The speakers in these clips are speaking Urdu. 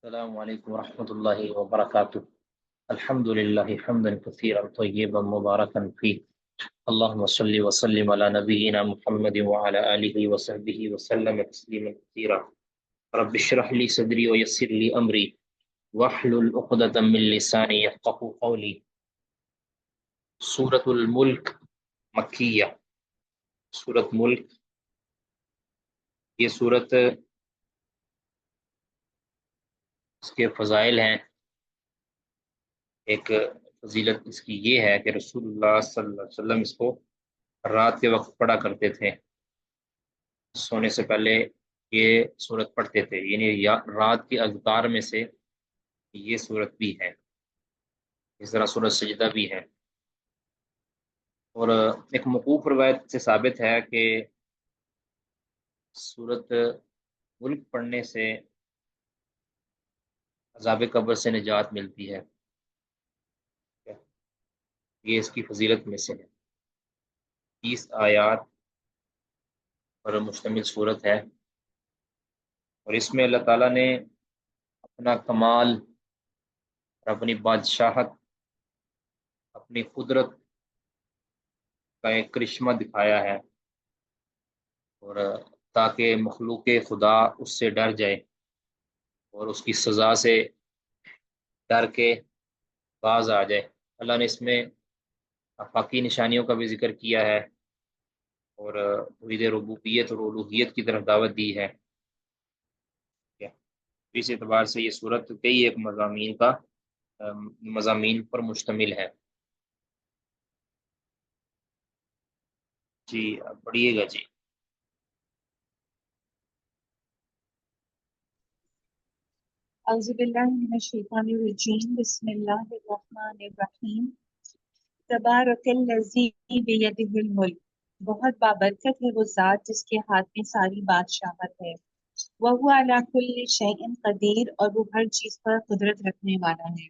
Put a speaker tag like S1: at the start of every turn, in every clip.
S1: السلام عليكم ورحمة الله وبركاته. الحمد لله حمدا كثيرا طيبا مباركا فيه. اللهم صل وسلم على نبينا محمد وعلى آله وصحبه وسلم تسليما كثيرا. رب اشرح لي صدري ويسر لي أمري واحلل عقدة من لساني يفقهوا قولي. سورة الملك مکیہ. سورت ملک یہ سورت اس کے فضائل ہیں. ایک فضیلت اس کی یہ ہے کہ رسول اللہ صلی اللہ علیہ وسلم اس کو رات کے وقت پڑھا کرتے تھے. سونے سے پہلے یہ سورت پڑھتے تھے، یعنی رات کے اذکار میں سے یہ سورت بھی ہے. اس طرح سورت سجدہ بھی ہے. اور ایک موقوف روایت سے ثابت ہے کہ سورت ملک پڑھنے سے عذاب قبر سے نجات ملتی ہے. یہ اس کی فضیلت میں سے ہے. 30 آیات پر مشتمل صورت ہے، اور اس میں اللہ تعالیٰ نے اپنا کمال اور اپنی بادشاہت، اپنی قدرت کا ایک کرشمہ دکھایا ہے، اور تاکہ مخلوق خدا اس سے ڈر جائے اور اس کی سزا سے ڈر کے باز آ جائے. اللہ نے اس میں آفاقی نشانیوں کا بھی ذکر کیا ہے، اور توحید ربوبیت اور الوہیت کی طرف دعوت دی ہے. اس اعتبار سے یہ صورت کئی ایک مضامین پر مشتمل ہے. جی اب پڑھیے گا. جی
S2: اعوذ باللہ من الشیطان الرجیم بسم اللہ الرحمن الرحیم. تبارک الذی بیدہ الملک، بہت بابرکت ہے وہ ذات جس کے ہاتھ میں ساری بادشاہت ہے. وہو علی کل شیء قدیر، اور وہ ہر چیز پر قدرت رکھنے والا ہے.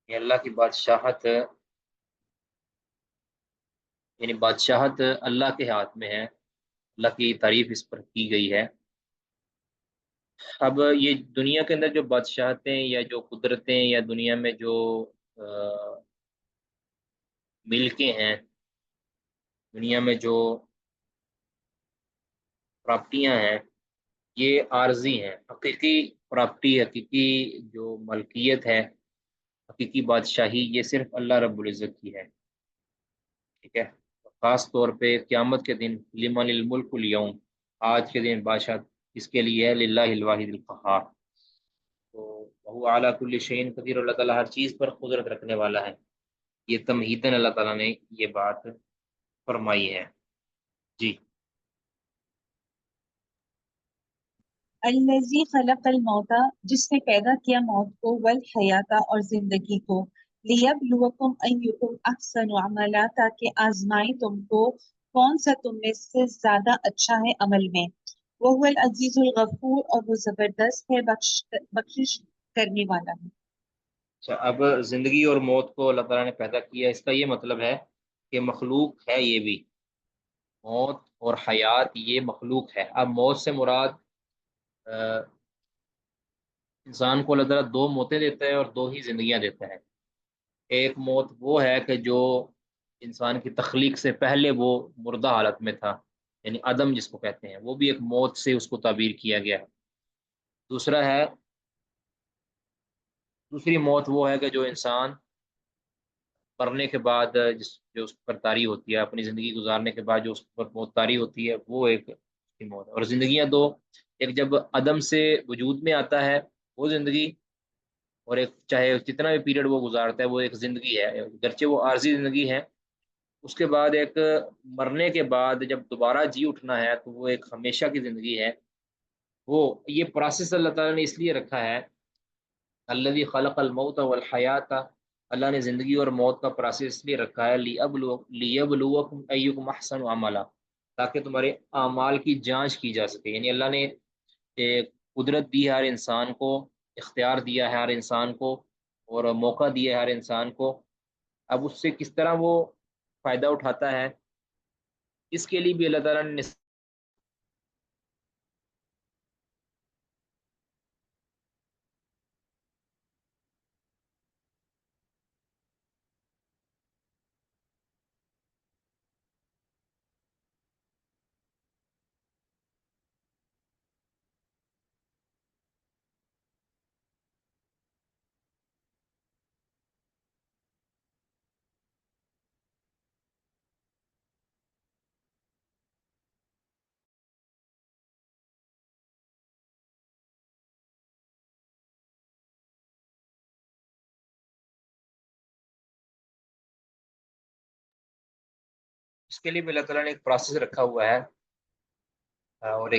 S1: یہ اللہ کی بادشاہت، یعنی بادشاہت اللہ کے ہاتھ میں ہے. اللہ کی تعریف اس پر کی گئی ہے. اب یہ دنیا کے اندر جو بادشاہتیں یا جو قدرتیں یا دنیا میں جو ملکیں ہیں، دنیا میں جو پراپرٹیاں ہیں، یہ عارضی ہیں. حقیقی پراپرٹی، حقیقی جو ملکیت ہے، حقیقی بادشاہی یہ صرف اللہ رب العزت کی ہے. ٹھیک ہے. خاص طور پہ قیامت کے دن لمن الملک اليوم، آج کے دن بادشاہ اس کے لیے ہے، للہ الواحد القہار. تو وہ اعلیٰ کل شیء قدیر، اللہ تعالیٰ ہر چیز پر قدرت رکھنے والا ہے. یہ تمہیداً اللہ تعالیٰ نے یہ بات فرمائی ہے. جی
S2: الذی خلق الموت، جس نے پیدا کیا موت کو، والحیات، اور زندگی کو، لیبلوکم ایکم احسن عملا، تاکہ آزمائے تم کو کون سا تم میں سے زیادہ اچھا ہے عمل میں. وہو العزیز الغفور، اور وہ زبردست ہے بخشش کرنے والا ہے.
S1: اچھا، اب زندگی اور موت کو اللہ تعالیٰ نے پیدا کیا. اس کا یہ مطلب ہے کہ مخلوق ہے یہ بھی. موت اور حیات یہ مخلوق ہے. اب موت سے مراد انسان کو اللہ تعالیٰ 2 موتیں دیتا ہے اور 2 ہی زندگیاں دیتا ہے. ایک موت وہ ہے کہ جو انسان کی تخلیق سے پہلے وہ مردہ حالت میں تھا، یعنی عدم جس کو کہتے ہیں، وہ بھی ایک موت سے اس کو تعبیر کیا گیا ہے. دوسری موت وہ ہے کہ جو انسان مرنے کے بعد جو اس پر طاری ہوتی ہے، اپنی زندگی گزارنے کے بعد جو اس پر موت طاری ہوتی ہے، وہ ایک اس کی موت ہے. اور زندگیاں 2، ایک جب عدم سے وجود میں آتا ہے وہ زندگی، اور ایک چاہے جتنا بھی پیریڈ وہ گزارتا ہے وہ ایک زندگی ہے، گرچہ وہ عارضی زندگی ہے. اس کے بعد ایک مرنے کے بعد جب دوبارہ جی اٹھنا ہے تو وہ ایک ہمیشہ کی زندگی ہے. وہ یہ پروسیس اللہ تعالیٰ نے اس لیے رکھا ہے، الذی خلق الموت والحیات، اللہ نے زندگی اور موت کا پروسیس اس لیے رکھا ہے، لیبلوکم ایکم احسن عملا، تاکہ تمہارے اعمال کی جانچ کی جا سکے. یعنی اللہ نے ایک قدرت دی ہے ہر انسان کو، اختیار دیا ہے ہر انسان کو، اور موقع دیا ہے ہر انسان کو. اب اس سے کس طرح وہ فائدہ اٹھاتا ہے، اس کے لیے بھی اللہ تعالیٰ نے اس کے لیے بھی اللہ تعالیٰ نے ایک پروسیس رکھا ہوا ہے، اور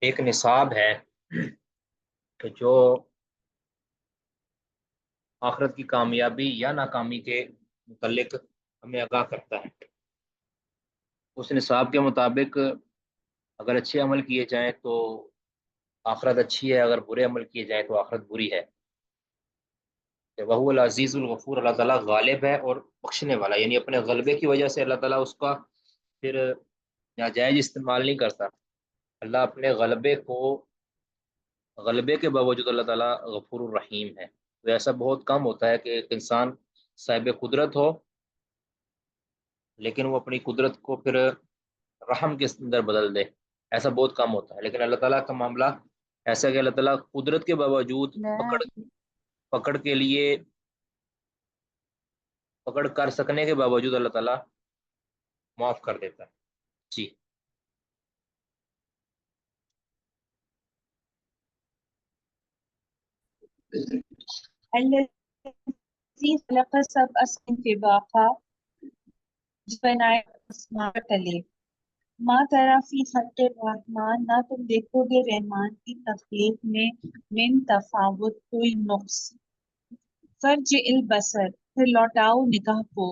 S1: ایک نصاب ہے کہ جو آخرت کی کامیابی یا ناکامی کے متعلق ہمیں آگاہ کرتا ہے۔ اس نصاب کے مطابق اگر اچھے عمل کیے جائیں تو آخرت اچھی ہے، اگر برے عمل کیے جائیں تو آخرت بری ہے۔ وہ العزیز الغفور، اللہ تعالیٰ غالب ہے اور بخشنے والا، یعنی اپنے غلبے کی وجہ سے اللہ تعالیٰ اس کا پھر ناجائز استعمال نہیں کرتا۔ اللہ اپنے غلبے کے باوجود اللہ تعالیٰ غفور الرحیم ہے۔ تو ایسا بہت کم ہوتا ہے کہ ایک انسان صاحب قدرت ہو لیکن وہ اپنی قدرت کو پھر رحم کے اندر بدل دے، ایسا بہت کم ہوتا ہے۔ لیکن اللہ تعالیٰ کا معاملہ ایسا کہ اللہ تعالیٰ قدرت کے باوجود پکڑ کے لیے پکڑ کر سکنے کے باوجود اللہ تعالیٰ معاف کر دیتا ہے۔ جی
S2: الذي خلق سبع سماوات طباقا، جو بنائے آسمان تلے، ما ترى في خلق الرحمن، نہ تم دیکھو گے رحمان کی تخلیق میں من تفاوت کوئی نقص۔ فرج البصر، پھر لوٹاؤ نگاہ کو،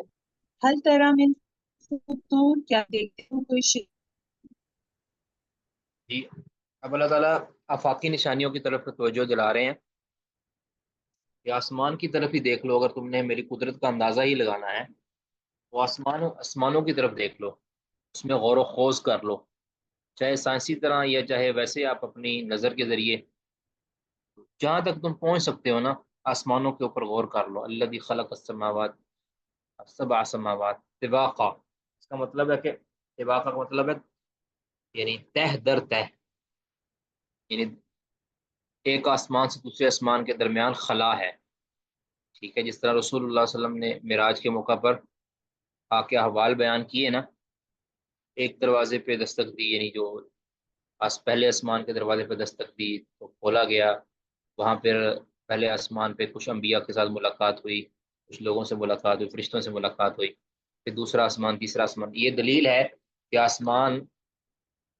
S2: حل ترى من فطور، کیا دیکھتے ہو کوئی
S1: جی اب اللہ تعالیٰ آفاقی نشانیوں کی طرف توجہ دلا رہے ہیں کہ آسمان کی طرف ہی دیکھ لو، اگر تم نے میری قدرت کا اندازہ ہی لگانا ہے تو آسمانوں کی طرف دیکھ لو، اس میں غور و خوض کر لو، چاہے سائنسی طرح یا چاہے ویسے آپ اپنی نظر کے ذریعے جہاں تک تم پہنچ سکتے ہو نا، آسمانوں کے اوپر غور کر لو۔ الذی خلق السماوات سبع سماوات طباقا، اس کا مطلب ہے کہ طباقا کا مطلب ہے یعنی تہ در تہ، یعنی ایک آسمان سے دوسرے آسمان کے درمیان خلا ہے، ٹھیک ہے؟ جس طرح رسول اللہ صلی اللہ علیہ وسلم نے معراج کے موقع پر آ کے احوال بیان کیے نا، ایک دروازے پہ دستک دی، یعنی جو پہلے آسمان کے دروازے پہ دستک دی تو کھولا گیا، وہاں پھر پہلے آسمان پہ کچھ انبیاء کے ساتھ ملاقات ہوئی، کچھ لوگوں سے ملاقات ہوئی، فرشتوں سے ملاقات ہوئی، پھر دوسرا آسمان، تیسرا آسمان۔ یہ دلیل ہے کہ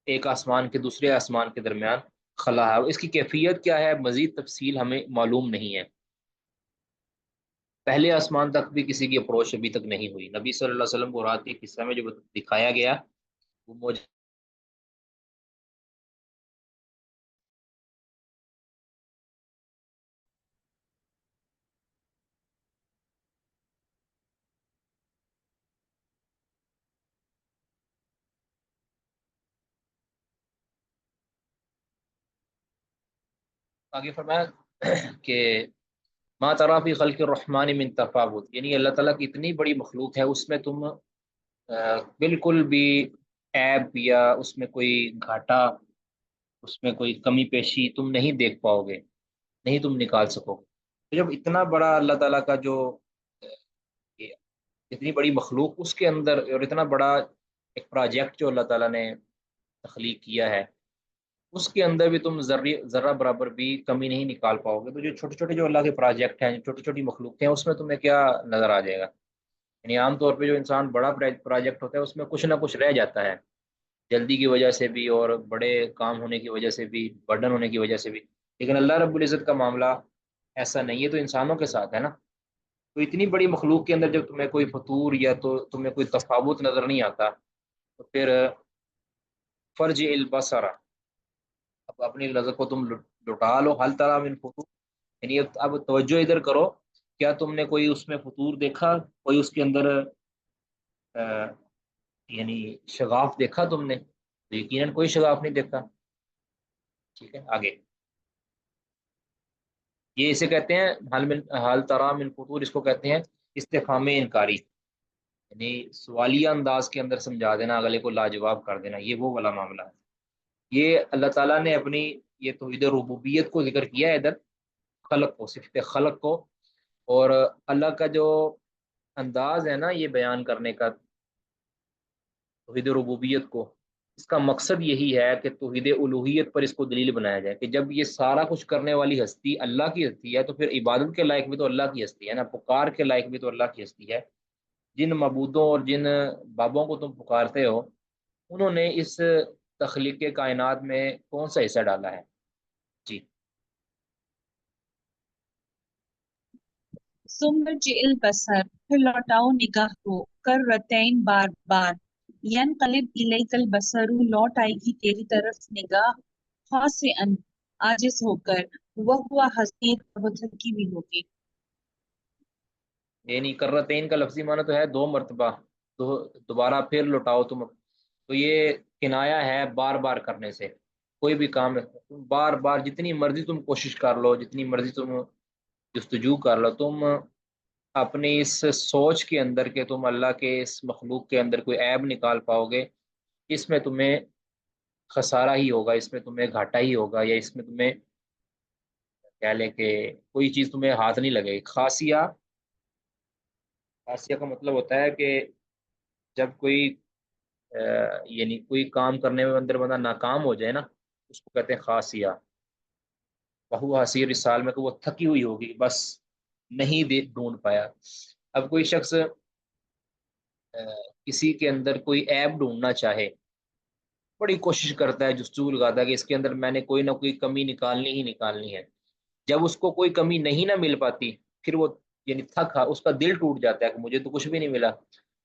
S1: ایک آسمان کے دوسرے آسمان کے درمیان خلا ہے۔ اس کی کیفیت کیا ہے مزید تفصیل ہمیں معلوم نہیں ہے، پہلے آسمان تک بھی کسی کی اپروچ ابھی تک نہیں ہوئی۔ نبی صلی اللہ علیہ وسلم کو رات کے قصہ میں جو دکھایا گیا وہ آگے فرمایا کہ ما ترى في خلق الرحمن من تفاوت، یعنی اللہ تعالیٰ کی اتنی بڑی مخلوق ہے، اس میں تم بالکل بھی عیب یا اس میں کوئی گھاٹا، اس میں کوئی کمی پیشی تم نہیں دیکھ پاؤ گے، نہیں تم نکال سکو گے۔ تو جب اتنا بڑا اللہ تعالیٰ کا جو یہ اتنی بڑی مخلوق، اس کے اندر اور اتنا بڑا ایک پروجیکٹ جو اللہ تعالیٰ نے تخلیق کیا ہے، اس کے اندر بھی تم ذرہ برابر بھی کمی نہیں نکال پاؤ گے۔ تو جو چھوٹے چھوٹے جو اللہ کے پروجیکٹ ہیں، جو چھوٹی چھوٹی مخلوق ہیں، اس میں تمہیں کیا نظر آ جائے گا؟ یعنی عام طور پہ جو انسان بڑا پروجیکٹ ہوتا ہے اس میں کچھ نہ کچھ رہ جاتا ہے، جلدی کی وجہ سے بھی اور بڑے کام ہونے کی وجہ سے بھی، برڈن ہونے کی وجہ سے بھی۔ لیکن اللہ رب العزت کا معاملہ ایسا نہیں ہے، تو انسانوں کے ساتھ ہے نا، تو اتنی بڑی مخلوق کے اندر جب تمہیں کوئی فطور یا تو تمہیں کوئی تفاوت نظر نہیں آتا تو پھر فرج البصر، اب اپنی نظر کو تم لٹا لو، حل ترى من فطور، یعنی اب توجہ ادھر کرو، کیا تم نے کوئی اس میں فطور دیکھا، کوئی اس کے اندر یعنی شگاف دیکھا تم نے؟ تو یقیناً کوئی شگاف نہیں دیکھا، ٹھیک ہے؟ آگے یہ اسے کہتے ہیں حل ترى من فطور، اس کو کہتے ہیں استفہام انکاری، یعنی سوالیہ انداز کے اندر سمجھا دینا، اگلے کو لاجواب کر دینا، یہ وہ والا معاملہ ہے۔ یہ اللہ تعالیٰ نے اپنی یہ توحید ربوبیت کو ذکر کیا ہے ادھر، خلق کو، صفت خلق کو، اور اللہ کا جو انداز ہے نا یہ بیان کرنے کا توحید ربوبیت کو، اس کا مقصد یہی ہے کہ توحید الوہیت پر اس کو دلیل بنایا جائے کہ جب یہ سارا کچھ کرنے والی ہستی اللہ کی ہستی ہے تو پھر عبادت کے لائق بھی تو اللہ کی ہستی ہے نا، پکار کے لائق بھی تو اللہ کی ہستی ہے۔ جن معبودوں اور جن بابوں کو تم پکارتے ہو، انہوں نے اس تخلیق کائنات میں کون سا حصہ ڈالا ہے؟ جی
S2: ثم ارجع البصر، پھر لوٹاؤ نگاہ کو، کرتین بار بار، ینقلب الیک البصر، لوٹ آئے گی تیری طرف نگاہ، خاسئا، عاجز ہو کر، وہو حسیر، وہ تھکی ہوئی ہوگی۔
S1: یعنی کرتین کا لفظی معنی تو ہے دو مرتبہ، دوبارہ پھر لوٹاؤ تم، تو یہ کنایا ہے بار بار کرنے سے۔ کوئی بھی کام ہے تم بار بار جتنی مرضی تم کوشش کر لو، جتنی مرضی تم جستجو کر لو، تم اپنی اس سوچ کے اندر کہ تم اللہ کے اس مخلوق کے اندر کوئی عیب نکال پاؤ گے، اس میں تمہیں خسارہ ہی ہوگا، اس میں تمہیں گھاٹا ہی ہوگا، یا اس میں تمہیں کہہ لیں کہ کوئی چیز تمہیں ہاتھ نہیں لگے گی۔ خاصیہ کا مطلب ہوتا ہے کہ جب کوئی یعنی کوئی کام کرنے میں اندر بندہ ناکام ہو جائے نا، اس کو کہتے ہیں خاصیہ۔ بہو حسیر اس سال میں کہ وہ تھکی ہوئی ہوگی، بس نہیں ڈھونڈ پایا۔ اب کوئی شخص کسی کے اندر کوئی عیب ڈھونڈنا چاہے، بڑی کوشش کرتا ہے، جستجو لگاتا ہے کہ اس کے اندر میں نے کوئی نہ کوئی کمی نکالنی ہی نکالنی ہے۔ جب اس کو کوئی کمی نہیں نہ مل پاتی، پھر وہ یعنی اس کا دل ٹوٹ جاتا ہے کہ مجھے تو کچھ بھی نہیں ملا۔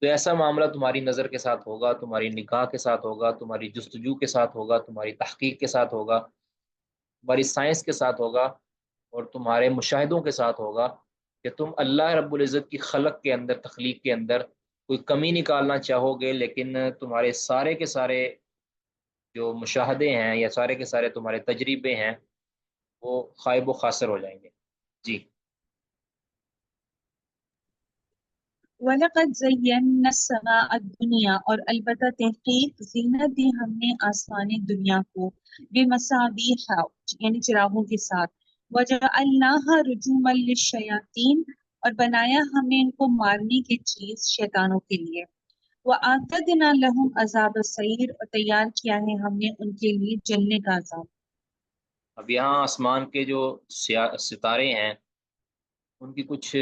S1: تو ایسا معاملہ تمہاری نظر کے ساتھ ہوگا، تمہاری نگاہ کے ساتھ ہوگا، تمہاری جستجو کے ساتھ ہوگا، تمہاری تحقیق کے ساتھ ہوگا، تمہاری سائنس کے ساتھ ہوگا، اور تمہارے مشاہدوں کے ساتھ ہوگا کہ تم اللہ رب العزت کی خلق کے اندر، تخلیق کے اندر کوئی کمی نکالنا چاہو گے، لیکن تمہارے سارے کے سارے جو مشاہدے ہیں یا سارے کے سارے تمہارے تجربے ہیں وہ خائب و خاسر ہو جائیں گے۔ جی
S2: وَلَقَدْ زَيَّنَّا السَّمَاءَ الدُّنْيَا، اور البتہ تحقیق زینت دی ہم نے آسمان دنیا کو، بِمَصَابِیحَ، یعنی چراغوں کے ساتھ، وَجَعَلْنَاهَا رُجُومًا لِلشَّیَاطِینِ، اور بنایا ہم نے ان کو مارنے کی چیز شیطانوں کے لیے، وَأَعْتَدْنَا لَهُمْ عَذَابَ السَّعِیرِ، اور تیار کیا ہے ہم نے ان کے لیے جلنے کا عذاب۔
S1: اب یہاں آسمان کے جو ستارے ہیں ان کی کچھ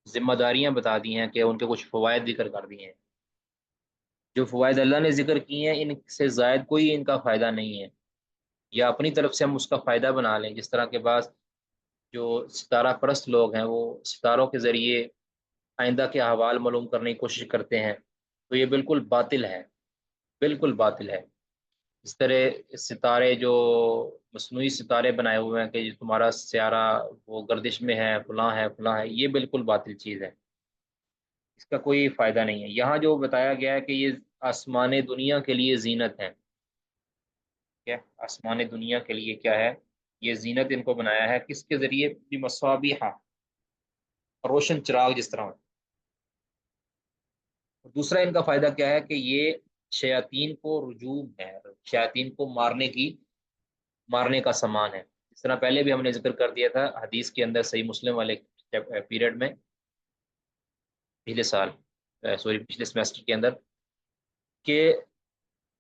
S1: ذمہ داریاں بتا دی ہیں کہ ان کے کچھ فوائد ذکر کر دیے ہیں۔ جو فوائد اللہ نے ذکر کیے ہیں ان سے زائد کوئی ان کا فائدہ نہیں ہے، یا اپنی طرف سے ہم اس کا فائدہ بنا لیں، جس طرح کے بعض جو ستارہ پرست لوگ ہیں وہ ستاروں کے ذریعے آئندہ کے احوال معلوم کرنے کی کوشش کرتے ہیں، تو یہ بالکل باطل ہے، بالکل باطل ہے۔ اس طرح ستارے جو مصنوعی ستارے بنائے ہوئے ہیں کہ تمہارا سیارہ وہ گردش میں ہے، فلاں ہے، یہ بالکل باطل چیز ہے، اس کا کوئی فائدہ نہیں ہے۔ یہاں جو بتایا گیا ہے کہ یہ آسمان دنیا کے لیے زینت ہے، کیا آسمان دنیا کے لیے کیا ہے؟ یہ زینت ان کو بنایا ہے، کس کے ذریعے؟ بمصابیح، روشن چراغ جس طرح ہوتا ہے۔ دوسرا ان کا فائدہ کیا ہے کہ یہ شیاطین کو رجوم ہے، شیاطین کو مارنے کا سامان ہے۔ اس طرح پہلے بھی ہم نے ذکر کر دیا تھا حدیث کے اندر، صحیح مسلم والے پیریڈ میں، پچھلے سال، سوری پچھلے سمیسٹر کے اندر، کہ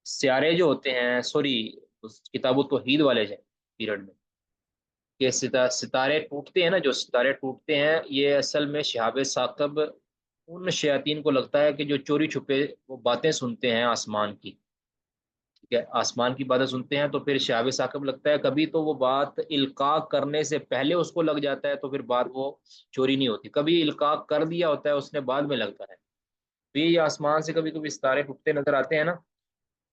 S1: سیارے جو ہوتے ہیں، سوری کتاب التوحید والے پیریڈ میں، کہ ستارے ٹوٹتے ہیں نا، جو ستارے ٹوٹتے ہیں یہ اصل میں شہاب ثاقب ان شیاطین کو لگتا ہے کہ جو چوری چھپے وہ باتیں سنتے ہیں آسمان کی، ٹھیک ہے، آسمان کی باتیں سنتے ہیں، تو پھر شہاب ثاقب لگتا ہے کبھی تو وہ بات القاء کرنے سے پہلے اس کو لگ جاتا ہے، تو پھر بعد وہ چوری نہیں ہوتی، کبھی القاء کر دیا ہوتا ہے اس نے بعد میں لگتا ہے۔ تو یہ آسمان سے کبھی کبھی ستارے ٹوٹتے نظر آتے ہیں نا،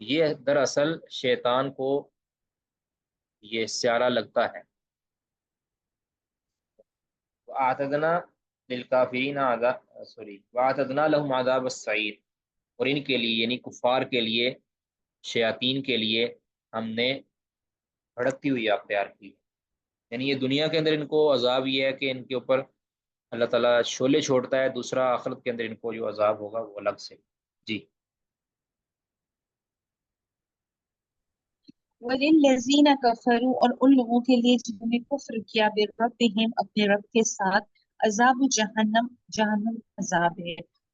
S1: یہ دراصل شیطان کو یہ سیارہ لگتا ہے۔ وَأَعْتَدْنَا لِلْكَافِرِينَ وَأَعْتَدْنَا لَهُمْ عَذَابَ السَّعِيرِ، اور ان کے لیے یعنی کفار کے لیے، شیاطین کے لیے ہم نے بھڑکتی ہوئی آگ تیار کی، یعنی یہ دنیا کے اندر ان کو عذاب یہ ہے کہ ان کے اوپر اللہ تعالیٰ شعلے چھوڑتا ہے، دوسرا آخرت کے اندر ان کو جو عذاب ہوگا وہ الگ سے۔ جی
S2: وَلِلَّذِينَ كَفَرُوا، اور ان لوگوں کے لیے جنہوں نے کفر کیا، بربہم، اپنے رب کے ساتھ، عذاب جہنم، جہنم عذاب ہے،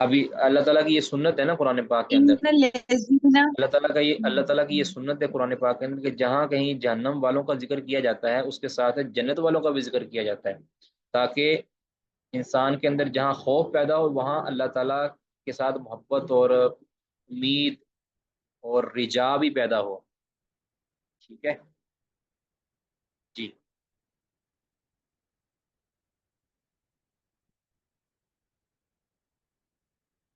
S1: ابھی اللہ تعالیٰ کی یہ سنت ہے نا قرآن پاک کے اندر،
S2: ان الذین
S1: اللہ تعالیٰ کی یہ سنت ہے قرآن پاک کے اندر کہ جہاں کہیں جہنم والوں کا ذکر کیا جاتا ہے اس کے ساتھ جنت والوں کا بھی ذکر کیا جاتا ہے، تاکہ انسان کے اندر جہاں خوف پیدا ہو وہاں اللہ تعالیٰ کے ساتھ محبت اور امید اور رجا بھی پیدا ہو. ٹھیک ہے جی.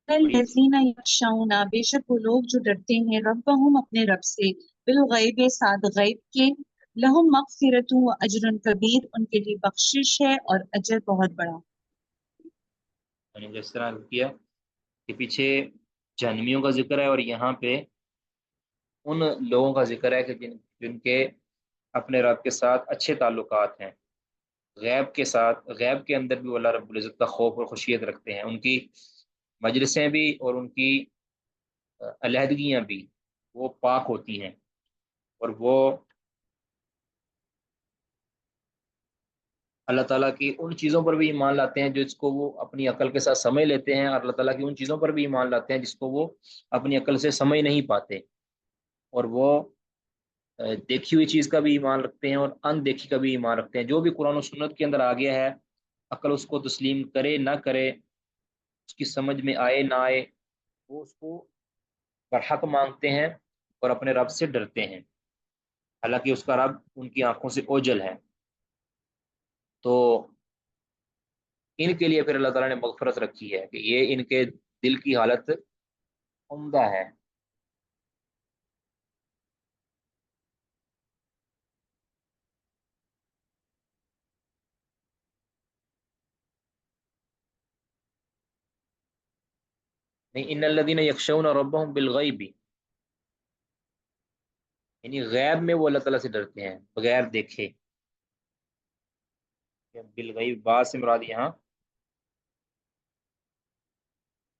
S1: پڑھیے جی.
S2: الذین یخشون، بے شک وہ لوگ جو ڈرتے ہیں ربہم اپنے رب سے، بالغیب ساتھ غیب کے، لہم مغفرۃ و اجر کبیر، ان کے لیے بخشش ہے اور اجر بہت بڑا.
S1: میں نے جس طرح کیا کہ پیچھے جہنمیوں کا ذکر ہے اور یہاں پہ ان لوگوں کا ذکر ہے کہ جن کے اپنے رب کے ساتھ اچھے تعلقات ہیں، غیب کے ساتھ، غیب کے اندر بھی وہ اللہ رب العزت کا خوف اور خشیت رکھتے ہیں، ان کی مجلسیں بھی اور ان کی علیحدگیاں بھی وہ پاک ہوتی ہیں، اور وہ اللہ تعالیٰ کی ان چیزوں پر بھی ایمان لاتے ہیں جس کو وہ اپنی عقل کے ساتھ سمجھ لیتے ہیں، اور اللہ تعالیٰ کی ان چیزوں پر بھی ایمان لاتے ہیں جس کو وہ اپنی عقل سے سمجھ نہیں پاتے، اور وہ دیکھی ہوئی چیز کا بھی ایمان رکھتے ہیں اور ان دیکھی کا بھی ایمان رکھتے ہیں. جو بھی قرآن و سنت کے اندر آ گیا ہے، عقل اس کو تسلیم کرے نہ کرے، اس کی سمجھ میں آئے نہ آئے، وہ اس کو برحق مانگتے ہیں اور اپنے رب سے ڈرتے ہیں، حالانکہ اس کا رب ان کی آنکھوں سے اوجل ہے. تو ان کے لیے پھر اللہ تعالیٰ نے مغفرت رکھی ہے کہ یہ ان کے دل کی حالت عمدہ ہے. نہیں، ان الذین یخشون ربهم بالغیب، یعنی غیب میں وہ اللہ تعالیٰ سے ڈرتے ہیں بغیر دیکھے. بالغیب بعض سے مراد یہاں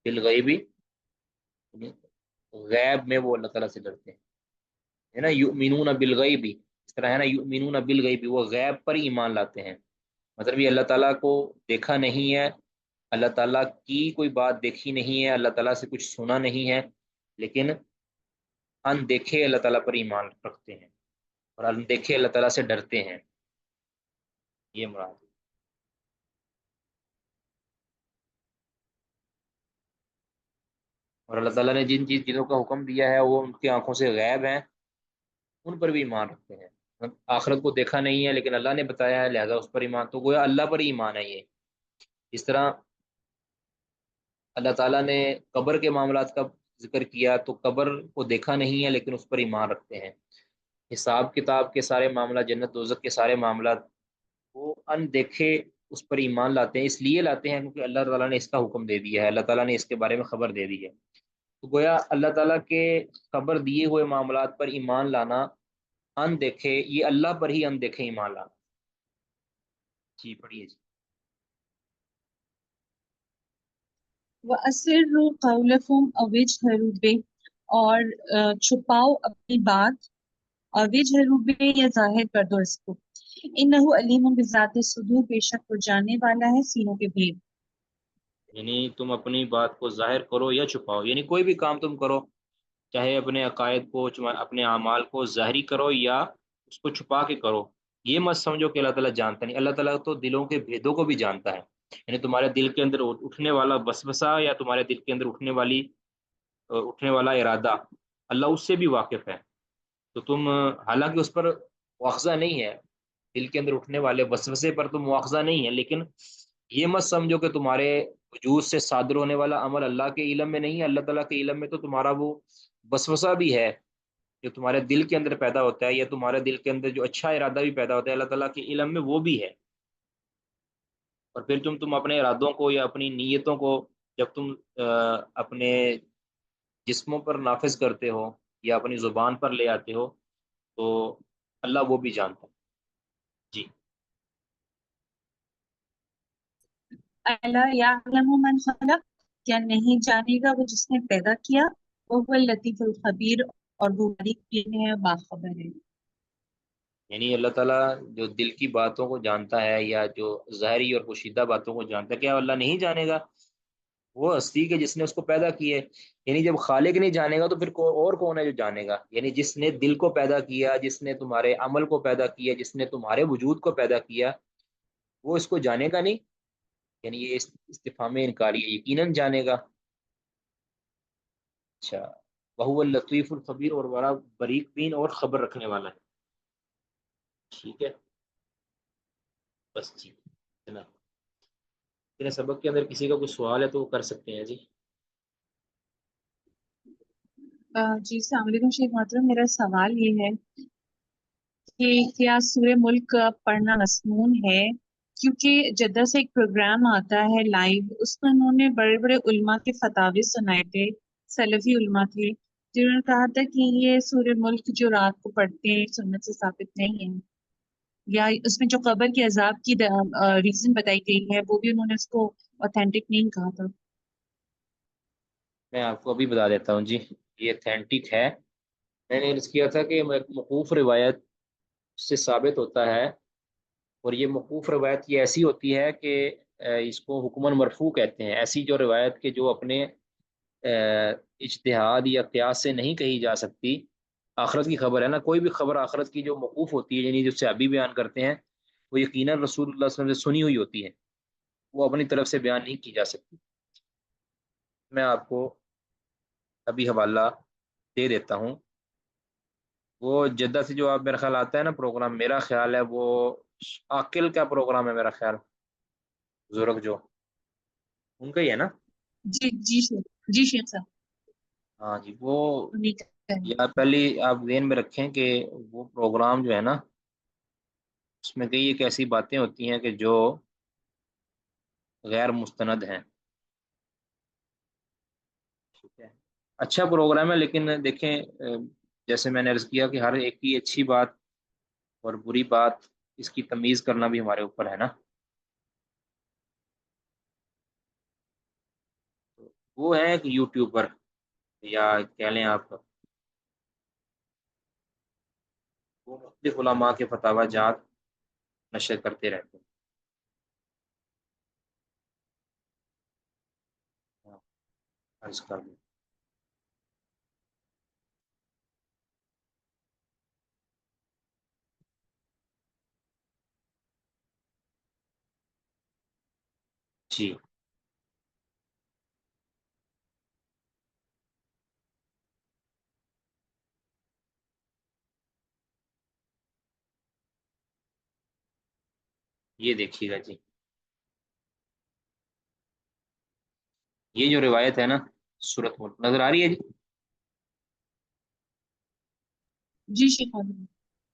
S1: بالغیبی، غیب میں وہ اللہ تعالیٰ سے ڈرتے ہیں، ہے نا. یؤمنون بالغیب، اس طرح ہے نا، یؤمنون بالغیب، وہ غیب پر ایمان لاتے ہیں. مطلب یہ اللہ تعالیٰ کو دیکھا نہیں ہے، اللہ تعالیٰ کی کوئی بات دیکھی نہیں ہے، اللہ تعالیٰ سے کچھ سنا نہیں ہے، لیکن ان دیکھے اللہ تعالیٰ پر ایمان رکھتے ہیں اور ان دیکھے اللہ تعالیٰ سے ڈرتے ہیں، یہ مراد ہے. اور اللہ تعالیٰ نے جن چیزوں کا حکم دیا ہے وہ ان کی آنکھوں سے غائب ہیں، ان پر بھی ایمان رکھتے ہیں. آخرت کو دیکھا نہیں ہے لیکن اللہ نے بتایا ہے لہذا اس پر ایمان، تو گویا اللہ پر ہی ایمان ہے یہ. اس طرح اللہ تعالیٰ نے قبر کے معاملات کا ذکر کیا تو قبر کو دیکھا نہیں ہے لیکن اس پر ایمان رکھتے ہیں. حساب کتاب کے سارے معاملات، جنت دوزخ کے سارے معاملات، وہ ان دیکھے اس پر ایمان لاتے ہیں. اس لیے لاتے ہیں کیونکہ اللہ تعالیٰ نے اس کا حکم دے دیا ہے، اللہ تعالیٰ نے اس کے بارے میں خبر دے دی ہے. تو گویا اللہ تعالیٰ کے خبر دیے ہوئے معاملات پر ایمان لانا، ان دیکھے، یہ اللہ پر ہی ان دیکھے ایمان لانا. جی پڑھیے جی.
S2: وَأَسِرُّوا قَوْلَكُمْ أَوِ اجْهَرُوا بِهِ، اور چھپاؤ اپنی بات، اور وجہروا بِهِ، یا ظاہر کر دو اس کو. إِنَّهُ عَلِيمٌ بِذَاتِ الصُّدُورِ، بے شک وہ جاننے والا ہے سینوں کے بھید.
S1: یعنی تم اپنی بات کو ظاہر کرو یا چھپاؤ، یعنی کوئی بھی کام تم کرو، چاہے اپنے عقائد کو، اپنے اعمال کو ظاہری کرو یا اس کو چھپا کے کرو، یہ مت سمجھو کہ اللہ تعالیٰ جانتا نہیں. اللہ تعالیٰ تو دلوں کے بھیدوں کو بھی جانتا ہے. یعنی تمہارے دل کے اندر اٹھنے والا وسوسہ یا تمہارے دل کے اندر اٹھنے والا ارادہ، اللہ اس سے بھی واقف ہے. تو تم حالانکہ اس پر مواخذہ نہیں ہے، دل کے اندر اٹھنے والے وسوسے پر تو مواخذہ نہیں ہے، لیکن یہ مت سمجھو کہ تمہارے وجود سے صادر ہونے والا عمل اللہ کے علم میں نہیں ہے. اللہ تعالیٰ کے علم میں تو تمہارا وہ وسوسہ بھی ہے جو تمہارے دل کے اندر پیدا ہوتا ہے، یا تمہارے دل کے اندر جو اچھا ارادہ بھی پیدا ہوتا ہے، اللہ تعالیٰ کے علم میں وہ بھی ہے. اور پھر تم اپنے ارادوں کو یا اپنی نیتوں کو جب تم اپنے جسموں پر نافذ کرتے ہو یا اپنی زبان پر لے آتے ہو تو اللہ وہ بھی جانتا ہے. جی.
S2: اَلَا يَعْلَمُ مَنْ خَلَقَ، کیا نہیں جانے گا وہ جس نے پیدا کیا. وَهُوَ اللَّطِيفُ الْخَبِيرُ، اور وہ باریک علم ہے، باخبر ہے.
S1: یعنی اللہ تعالیٰ جو دل کی باتوں کو جانتا ہے یا جو ظاہری اور پوشیدہ باتوں کو جانتا ہے، کیا اللہ نہیں جانے گا؟ وہ ہستی کہ جس نے اس کو پیدا کی ہے، یعنی جب خالق نہیں جانے گا تو پھر اور کون ہے جو جانے گا؟ یعنی جس نے دل کو پیدا کیا، جس نے تمہارے عمل کو پیدا کیا، جس نے تمہارے وجود کو پیدا کیا، وہ اس کو جانے گا نہیں؟ یعنی یہ استفہام انکاری ہے، یقیناً جانے گا۔ اچھا، وہ اللطیف الخبیر، اور بڑا بریک بین اور خبر رکھنے والا ہے۔ ٹھیک ہے، بس جی جناب، میرے سبق کے اندر کسی کا کوئی سوال ہے تو وہ کر سکتے ہیں جی۔
S2: جی السلام علیکم شیخ محترم، میرا سوال یہ ہے کہ کیا سورہ ملک پڑھنا مسنون ہے؟ کیونکہ جدہ سے ایک پروگرام آتا ہے لائیو، اس میں انہوں نے بڑے بڑے علماء کے فتاوی سنائے تھے، سلفی علماء تھے، جنہوں نے کہا تھا کہ یہ سورہ ملک جو رات کو پڑھتے ہیں سنت سے ثابت نہیں ہے، یا اس میں جو قبر کے عذاب کی ریزن بتائی گئی ہے وہ بھی انہوں نے اس کو اوتھینٹک نہیں کہا تھا۔
S1: میں آپ کو ابھی بتا دیتا ہوں جی، یہ اتھینٹک ہے۔ میں نے عرض کیا تھا کہ موقوف روایت سے ثابت ہوتا ہے، اور یہ موقوف روایت یہ ایسی ہوتی ہے کہ اس کو حکماً مرفوع کہتے ہیں، ایسی جو روایت کے جو اپنے اجتہاد یا قیاس سے نہیں کہی جا سکتی۔ آخرت کی خبر ہے نا، کوئی بھی خبر آخرت کی جو موقوف ہوتی ہے، یعنی جو صحابی بیان کرتے ہیں، وہ یقیناً رسول اللہ صلی اللہ علیہ وسلم سے سنی ہوئی ہوتی ہے، وہ اپنی طرف سے بیان نہیں کی جا سکتی۔ میں آپ کو ابھی حوالہ دے دیتا ہوں، وہ جدہ سے جو آپ میرا خیال آتا ہے نا پروگرام، میرا خیال ہے وہ عاقل کا پروگرام ہے، میرا خیال بزرگ جو ان کا ہی ہے نا۔
S2: جی جی شیخ، جی شیخ صاحب،
S1: ہاں جی، وہ
S2: انہیں کا ہے۔
S1: یا پہلی آپ ذہن میں رکھیں کہ وہ پروگرام جو ہے نا، اس میں کئی ایک ایسی باتیں ہوتی ہیں کہ جو غیر مستند ہیں۔ ٹھیک ہے، اچھا پروگرام ہے، لیکن دیکھیں جیسے میں نے عرض کیا کہ ہر ایک کی اچھی بات اور بری بات، اس کی تمیز کرنا بھی ہمارے اوپر ہے نا۔ وہ ہے ایک یوٹیوبر، یا کہہ لیں آپ، وہ مختلف علماء کے فتاوی جات نشر کرتے رہتے ہیں۔ ہاں، عرض کر دوں جی، یہ دیکھیے گا جی، یہ جو روایت ہے نا، سورت ملک نظر آ رہی ہے جی؟
S2: جی شیخ صاحب۔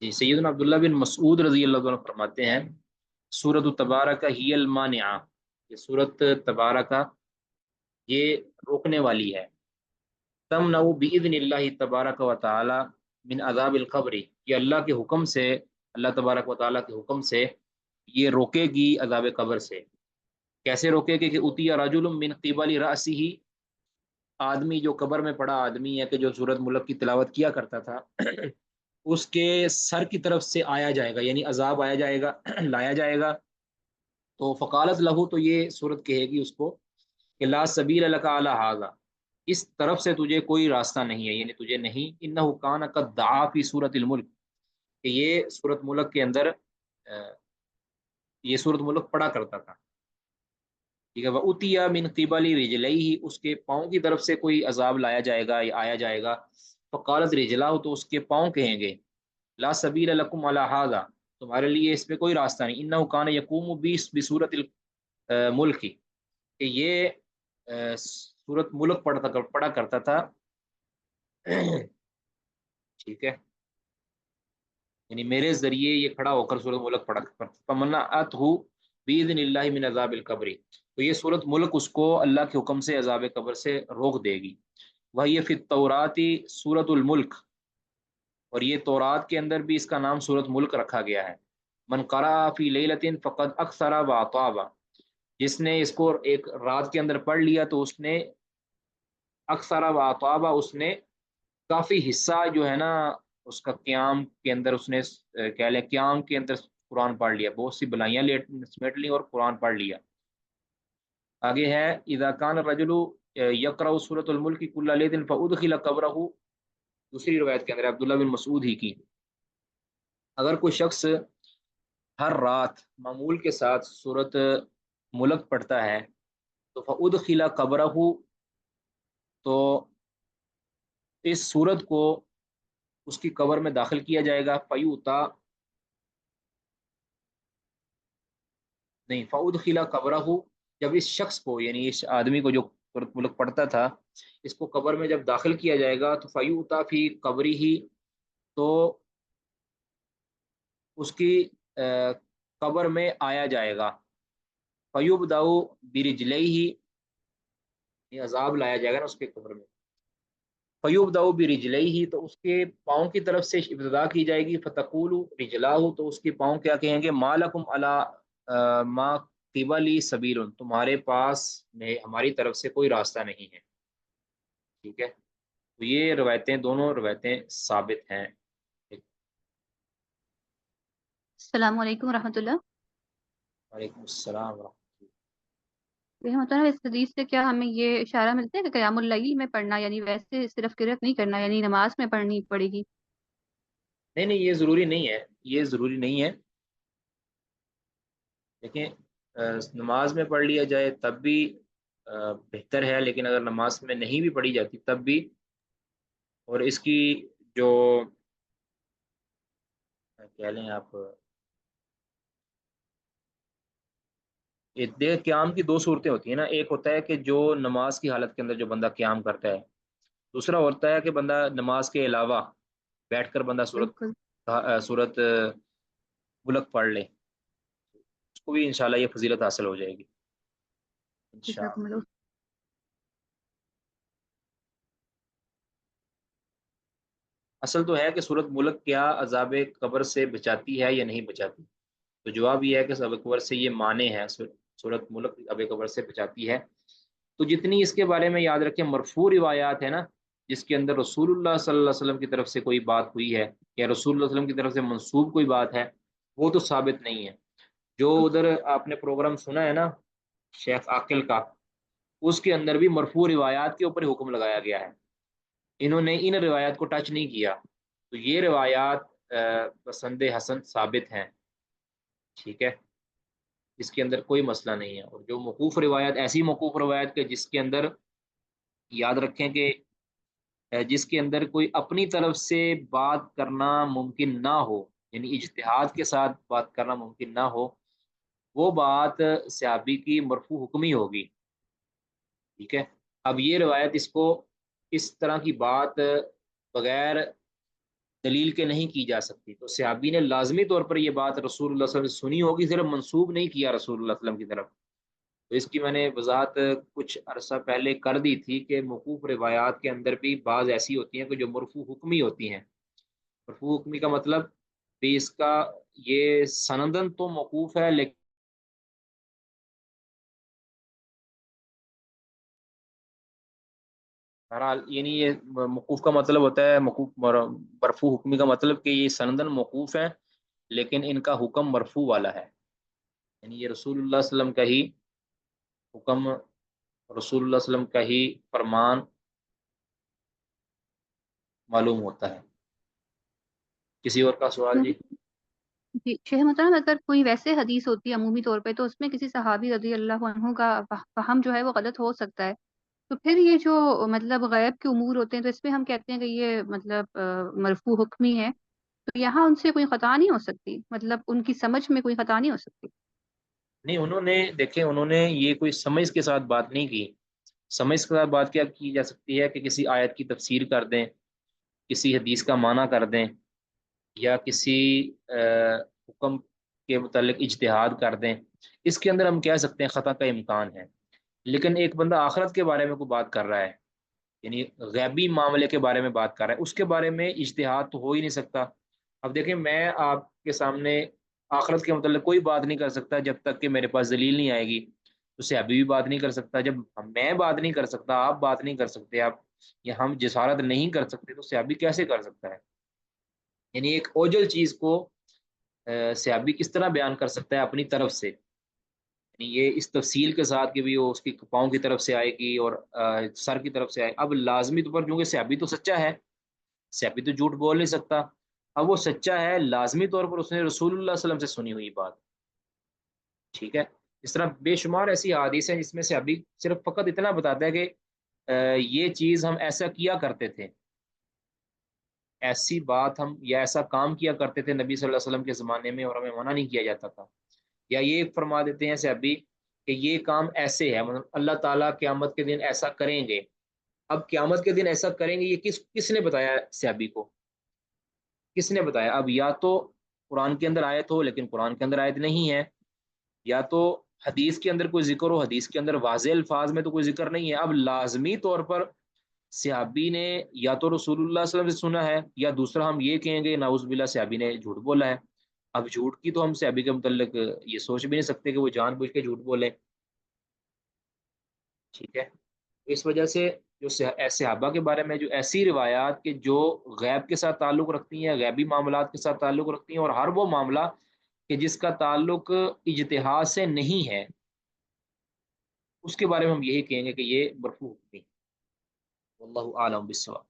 S1: جی، سیدنا عبداللہ بن مسعود رضی اللہ عنہ فرماتے ہیں، سورت تبارک ہی المانعہ، یہ سورت تبارک یہ روکنے والی ہے، تمنع باذن اللہ تبارک و تعالی من عذاب القبر، یہ اللہ کے حکم سے، اللہ تبارک و تعالی کے حکم سے یہ روکے گی عذاب قبر سے۔ کیسے روکے گی؟ کہ اتی رجل من قبل رأسہ، آدمی جو قبر میں پڑا آدمی ہے کہ جو سورت ملک کی تلاوت کیا کرتا تھا، اس کے سر کی طرف سے آیا جائے گا، یعنی عذاب آیا جائے گا، لایا جائے گا۔ تو فقالت لہو، تو یہ صورت کہے گی اس کو کہ لا سبیل لک علی ھذا، اس طرف سے تجھے کوئی راستہ نہیں ہے، یعنی تجھے نہیں، انہ کان قد دعا فی سورۃ الملک، کہ یہ سورت ملک کے اندر یہ سورت ملک پڑا کرتا تھا۔ ٹھیک ہے، وَأُتِيَ مِن قِبَلِ رِجْلَيْهِ، اس کے پاؤں کی طرف سے کوئی عذاب لایا جائے گا یا آیا جائے گا۔ فقالت رجلاه، تو اس کے پاؤں کہیں گے لا سبیل لکم علی ھذا، تمہارے لیے اس پہ کوئی راستہ نہیں، انہ کان یقوم بسورۃ الملک، کہ یہ سورت ملک پڑھا کرتا تھا۔ ٹھیک ہے، یعنی میرے ذریعے یہ کھڑا ہو کر سورت ملک پڑھا کرتا تھا، فمنعتہ باذن اللہ من عذاب القبر، تو یہ سورت ملک اس کو اللہ کے حکم سے عذاب قبر سے روک دے گی۔ وہی فی التورات سورت الملک، اور یہ تورات کے اندر بھی اس کا نام سورت ملک رکھا گیا ہے۔ من قرأ فی لیلۃ فقد اکثر واطاب، جس نے اس کو ایک رات کے اندر پڑھ لیا تو اس نے اکثر واطاب، اس نے کافی حصہ جو ہے نا اس کا قیام کے اندر، اس نے کہہ لیں قیام کے اندر قرآن پڑھ لیا، بہت سی بلائیاں سمیٹ لی اور قرآن پڑھ لیا۔ آگے ہے اذا کان الرجل یقرأ سورۃ الملک کل لیل فادخل قبرہ، دوسری روایت کے اندر عبداللہ بن مسعود ہی کی، اگر کوئی شخص ہر رات معمول کے ساتھ سورۃ ملک پڑھتا ہے تو فادخل قبرہ، تو اس سورت کو اس کی قبر میں داخل کیا جائے گا، فیوتا نہیں فادخل قبرہ، جب اس شخص کو یعنی اس آدمی کو جو سورت ملک پڑھتا تھا اس کو قبر میں جب داخل کیا جائے گا تو فیوتا فی قبری ہی، تو اس کی قبر میں آیا جائے گا، فیبدأ برجلیہ، یہ عذاب لایا جائے گا نا اس کے قبر میں، فیبدأ برجلیہ، تو اس کے پاؤں کی طرف سے ابتدا کی جائے گی، فتقول رجلاہ، تو اس کے پاؤں کیا کہیں گے، ما لکم علی ما قبلی سبیل، تمہارے پاس میں ہماری طرف سے کوئی راستہ نہیں ہے، ٹھیک ہے، تو یہ روایتیں دونوں روایتیں ثابت ہیں۔
S3: السلام علیکم ورحمۃ اللہ۔
S1: وعلیکم السلام ورحمۃ
S3: یہ مطلب اس حدیث سے کیا ہمیں یہ اشارہ ملتا ہے کہ قیام اللیل میں پڑھنا، یعنی ویسے صرف قرأت نہیں کرنا، یعنی نماز میں پڑھنی پڑے گی؟
S1: نہیں نہیں، یہ ضروری نہیں ہے، یہ ضروری نہیں ہے، دیکھیں نماز میں پڑھ لیا جائے تب بھی بہتر ہے، لیکن اگر نماز میں نہیں بھی پڑھی جاتی تب بھی، اور اس کی جو کہہ لیں آپ، دیکھ قیام کی دو صورتیں ہوتی ہیں نا، ایک ہوتا ہے کہ جو نماز کی حالت کے اندر جو بندہ قیام کرتا ہے، دوسرا ہوتا ہے کہ بندہ نماز کے علاوہ بیٹھ کر بندہ
S3: بالکل،
S1: سورت ملک پڑھ لے، اس کو بھی انشاءاللہ یہ فضیلت حاصل ہو جائے گی
S3: جزاکم
S1: انشاءاللہ۔
S3: اللہ۔
S1: اصل تو ہے کہ سورت ملک کیا عذاب قبر سے بچاتی ہے یا نہیں بچاتی، تو جواب یہ ہے کہ عذاب قبر سے یہ معنی ہے، سورت ملک عذاب قبر سے بچاتی ہے، تو جتنی اس کے بارے میں یاد رکھیں مرفوع روایات ہے نا، جس کے اندر رسول اللہ صلی اللہ علیہ وسلم کی طرف سے کوئی بات ہوئی ہے یا رسول اللہ صلی اللہ علیہ وسلم کی طرف سے منسوب کوئی بات ہے، وہ تو ثابت نہیں ہے۔ جو ادھر آپ نے پروگرام سنا ہے نا شیخ عاقل کا، اس کے اندر بھی مرفوع روایات کے اوپر حکم لگایا گیا ہے، انہوں نے ان روایات کو ٹچ نہیں کیا، تو یہ روایات بسند حسن ثابت ہیں، ٹھیک ہے، اس کے اندر کوئی مسئلہ نہیں ہے۔ اور جو موقوف روایت، ایسی موقوف روایت کے جس کے اندر یاد رکھیں کہ جس کے اندر کوئی اپنی طرف سے بات کرنا ممکن نہ ہو، یعنی اجتہاد کے ساتھ بات کرنا ممکن نہ ہو، وہ بات صحابی کی مرفوع حکمی ہوگی، ٹھیک ہے۔ اب یہ روایت اس کو اس طرح کی بات بغیر دلیل کے نہیں کی جا سکتی، تو صحابی نے لازمی طور پر یہ بات رسول اللہ صلی اللہ علیہ وسلم سے سنی ہوگی، صرف منسوب نہیں کیا رسول اللہ صلی اللہ علیہ وسلم کی طرف، تو اس کی میں نے وضاحت کچھ عرصہ پہلے کر دی تھی کہ موقوف روایات کے اندر بھی بعض ایسی ہوتی ہیں کہ جو مرفوع حکمی ہوتی ہیں، مرفوع حکمی کا مطلب بھی اس کا یہ سندن تو موقوف ہے، لیکن بہرحال یعنی یہ موقوف کا مطلب ہوتا ہے، موقوف مرفوع حکمی کا مطلب کہ یہ سندن موقوف ہے لیکن ان کا حکم مرفوع والا ہے، یعنی یہ رسول اللہ صلی اللہ علیہ وسلم کا ہی حکم، رسول اللہ صلی اللہ علیہ وسلم کا ہی فرمان معلوم ہوتا ہے۔ کسی اور کا سوال جی؟
S3: جی شیخ محترم، اگر کوئی ویسے حدیث ہوتی ہے عمومی طور پہ تو اس میں کسی صحابی رضی اللہ عنہ کا فہم جو ہے وہ غلط ہو سکتا ہے، تو پھر یہ جو مطلب غیب کے امور ہوتے ہیں تو اس میں ہم کہتے ہیں کہ یہ مطلب مرفوع حکمی ہے، تو یہاں ان سے کوئی خطا نہیں ہو سکتی، مطلب ان کی سمجھ میں کوئی خطا نہیں ہو سکتی؟
S1: نہیں، انہوں نے دیکھیں، انہوں نے یہ کوئی سمجھ کے ساتھ بات نہیں کی، سمجھ کے ساتھ بات کیا کی جا سکتی ہے کہ کسی آیت کی تفسیر کر دیں، کسی حدیث کا معنی کر دیں، یا کسی حکم کے متعلق اجتہاد کر دیں، اس کے اندر ہم کہہ سکتے ہیں خطا کا امکان ہے، لیکن ایک بندہ آخرت کے بارے میں کوئی بات کر رہا ہے، یعنی غیبی معاملے کے بارے میں بات کر رہا ہے، اس کے بارے میں اجتہاد تو ہو ہی نہیں سکتا۔ اب دیکھیں میں آپ کے سامنے آخرت کے متعلق کوئی بات نہیں کر سکتا جب تک کہ میرے پاس دلیل نہیں آئے گی، تو صحابی بھی بات نہیں کر سکتا، جب میں بات نہیں کر سکتا، آپ بات نہیں کر سکتے، آپ یا ہم جسارت نہیں کر سکتے، تو صحابی کیسے کر سکتا ہے؟ یعنی ایک اوجل چیز کو صحابی کس طرح بیان کر سکتا ہے اپنی طرف سے؟ یہ اس تفصیل کے ساتھ کہ بھی وہ اس کی پاؤں کی طرف سے آئے گی اور سر کی طرف سے آئے. اب لازمی طور پر کیونکہ صحابی تو سچا ہے، صحابی تو جھوٹ بول نہیں سکتا، اب وہ سچا ہے، لازمی طور پر اس نے رسول اللہ صلی اللہ علیہ وسلم سے سنی ہوئی بات. ٹھیک ہے. اس طرح بے شمار ایسی حدیث ہیں جس میں صحابی صرف فقط اتنا بتاتا ہے کہ یہ چیز ہم ایسا کیا کرتے تھے، ایسی بات ہم یا ایسا کام کیا کرتے تھے نبی صلی اللہ علیہ وسلم کے زمانے میں اور ہمیں منع نہیں کیا جاتا تھا. یا یہ فرما دیتے ہیں صحابی کہ یہ کام ایسے ہے، مطلب اللہ تعالیٰ قیامت کے دن ایسا کریں گے. اب قیامت کے دن ایسا کریں گے یہ کس نے بتایا صحابی کو؟ کس نے بتایا؟ اب یا تو قرآن کے اندر آیت ہو لیکن قرآن کے اندر آیت نہیں ہے، یا تو حدیث کے اندر کوئی ذکر ہو، حدیث کے اندر واضح الفاظ میں تو کوئی ذکر نہیں ہے. اب لازمی طور پر صحابی نے یا تو رسول اللہ صلی اللہ علیہ وسلم سے سنا ہے، یا دوسرا ہم یہ کہیں گے نعوذ باللہ صحابی نے جھوٹ بولا ہے. اب جھوٹ کی تو ہم صحابی کے متعلق یہ سوچ بھی نہیں سکتے کہ وہ جان بوجھ کے جھوٹ بولے. ٹھیک ہے. اس وجہ سے جو صحابہ کے بارے میں جو ایسی روایات کہ جو غیب کے ساتھ تعلق رکھتی ہیں، غیبی معاملات کے ساتھ تعلق رکھتی ہیں، اور ہر وہ معاملہ کہ جس کا تعلق اجتہاد سے نہیں ہے، اس کے بارے میں ہم یہی کہیں گے کہ یہ مرفوع ہوتی ہے. واللہ عالم بالصواب.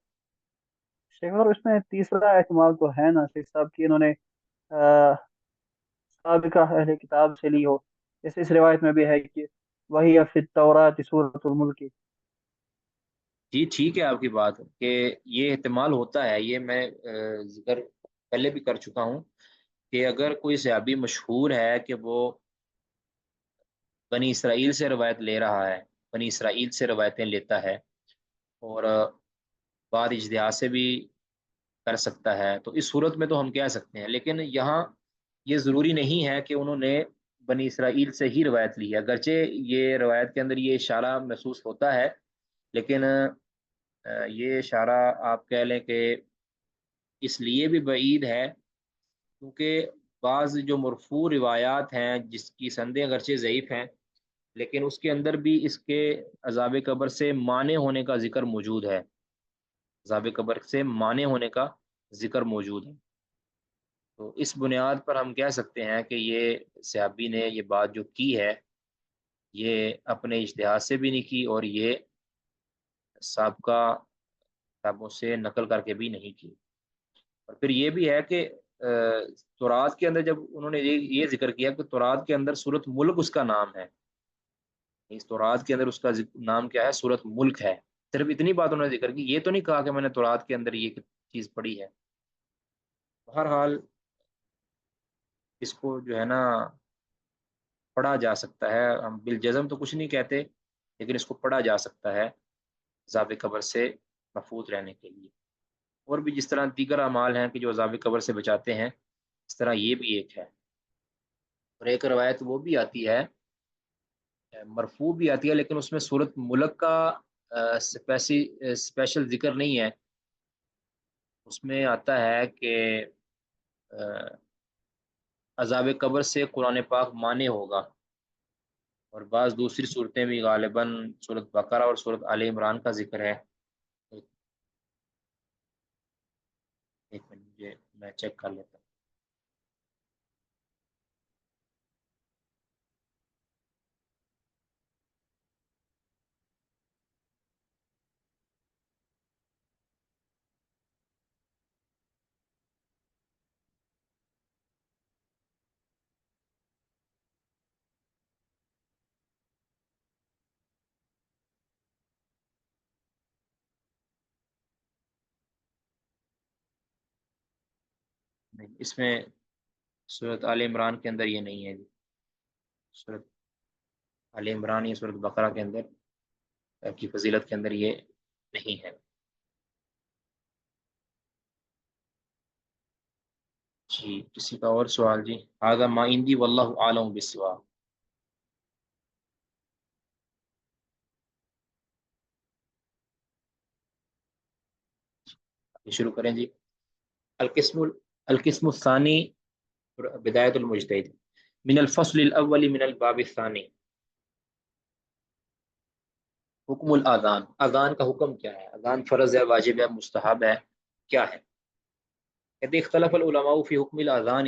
S4: شیخ اور اس میں تیسرا احتمال تو ہے نا شیخ صاحب کہ انہوں نے سابقہ اہل کتاب سے لی ہو، جیسے اس روایت میں بھی ہے کہ وہی فی التوراۃ سورۃ الملک.
S1: جی ٹھیک ہے آپ کی بات کہ یہ احتمال ہوتا ہے، یہ میں ذکر پہلے بھی کر چکا ہوں کہ اگر کوئی صحابی مشہور ہے کہ وہ بنی اسرائیل سے روایت لے رہا ہے، بنی اسرائیل سے روایتیں لیتا ہے، اور بعد اجتہاد سے بھی کر سکتا ہے، تو اس صورت میں تو ہم کہہ سکتے ہیں. لیکن یہاں یہ ضروری نہیں ہے کہ انہوں نے بنی اسرائیل سے ہی روایت لی ہے، اگرچہ یہ روایت کے اندر یہ اشارہ محسوس ہوتا ہے، لیکن یہ اشارہ آپ کہہ لیں کہ اس لیے بھی بعید ہے کیونکہ بعض جو مرفوع روایات ہیں جس کی سندیں اگرچہ ضعیف ہیں، لیکن اس کے اندر بھی اس کے عذاب قبر سے مانے ہونے کا ذکر موجود ہے، عذاب قبر سے مانے ہونے کا ذکر موجود ہے. تو اس بنیاد پر ہم کہہ سکتے ہیں کہ یہ صحابی نے یہ بات جو کی ہے یہ اپنے اجتہاد سے بھی نہیں کی، اور یہ سابقہ کتابوں سے نقل کر کے بھی نہیں کی. اور پھر یہ بھی ہے کہ تورات کے اندر جب انہوں نے یہ ذکر کیا کہ تورات کے اندر سورۃ ملک اس کا نام ہے، اس تورات کے اندر اس کا نام کیا ہے؟ سورۃ ملک ہے. صرف اتنی بات انہوں نے ذکر کی، یہ تو نہیں کہا کہ میں نے تورات کے اندر یہ چیز پڑھی ہے. بہرحال اس کو جو ہے نا پڑھا جا سکتا ہے، ہم بالجزم تو کچھ نہیں کہتے، لیکن اس کو پڑھا جا سکتا ہے عذاب قبر سے محفوظ رہنے کے لیے. اور بھی جس طرح دیگر اعمال ہیں کہ جو عذاب قبر سے بچاتے ہیں، اس طرح یہ بھی ایک ہے. اور ایک روایت وہ بھی آتی ہے، مرفوع بھی آتی ہے، لیکن اس میں سورۃ ملک کا اسپیشل ذکر نہیں ہے. اس میں آتا ہے کہ عذاب قبر سے قرآن پاک مانے ہوگا، اور بعض دوسری صورتیں بھی غالباً سورۃ بقرہ اور سورۃ آل عمران کا ذکر ہے. ایک منٹ میں چیک کر لیتا ہوں. نہیں، اس میں سورۃ آل عمران کے اندر یہ نہیں ہے جی. سورۃ آل عمران یا سورۃ بقرہ کے اندر کی فضیلت کے اندر یہ نہیں ہے. جی کسی کا اور سوال؟ جی هذا ما عندي والله اعلم بالصواب. شروع کریں جی. القسم القسم الثانی بدایت المجتہد من الفصل الاول من الباب الثانی. حکم الاذان، اذان کا حکم کیا ہے؟ اذان فرض ہے، واجب ہے، مستحب ہے، کیا ہے؟ کہتے اختلف العلماء فی حکم الاذان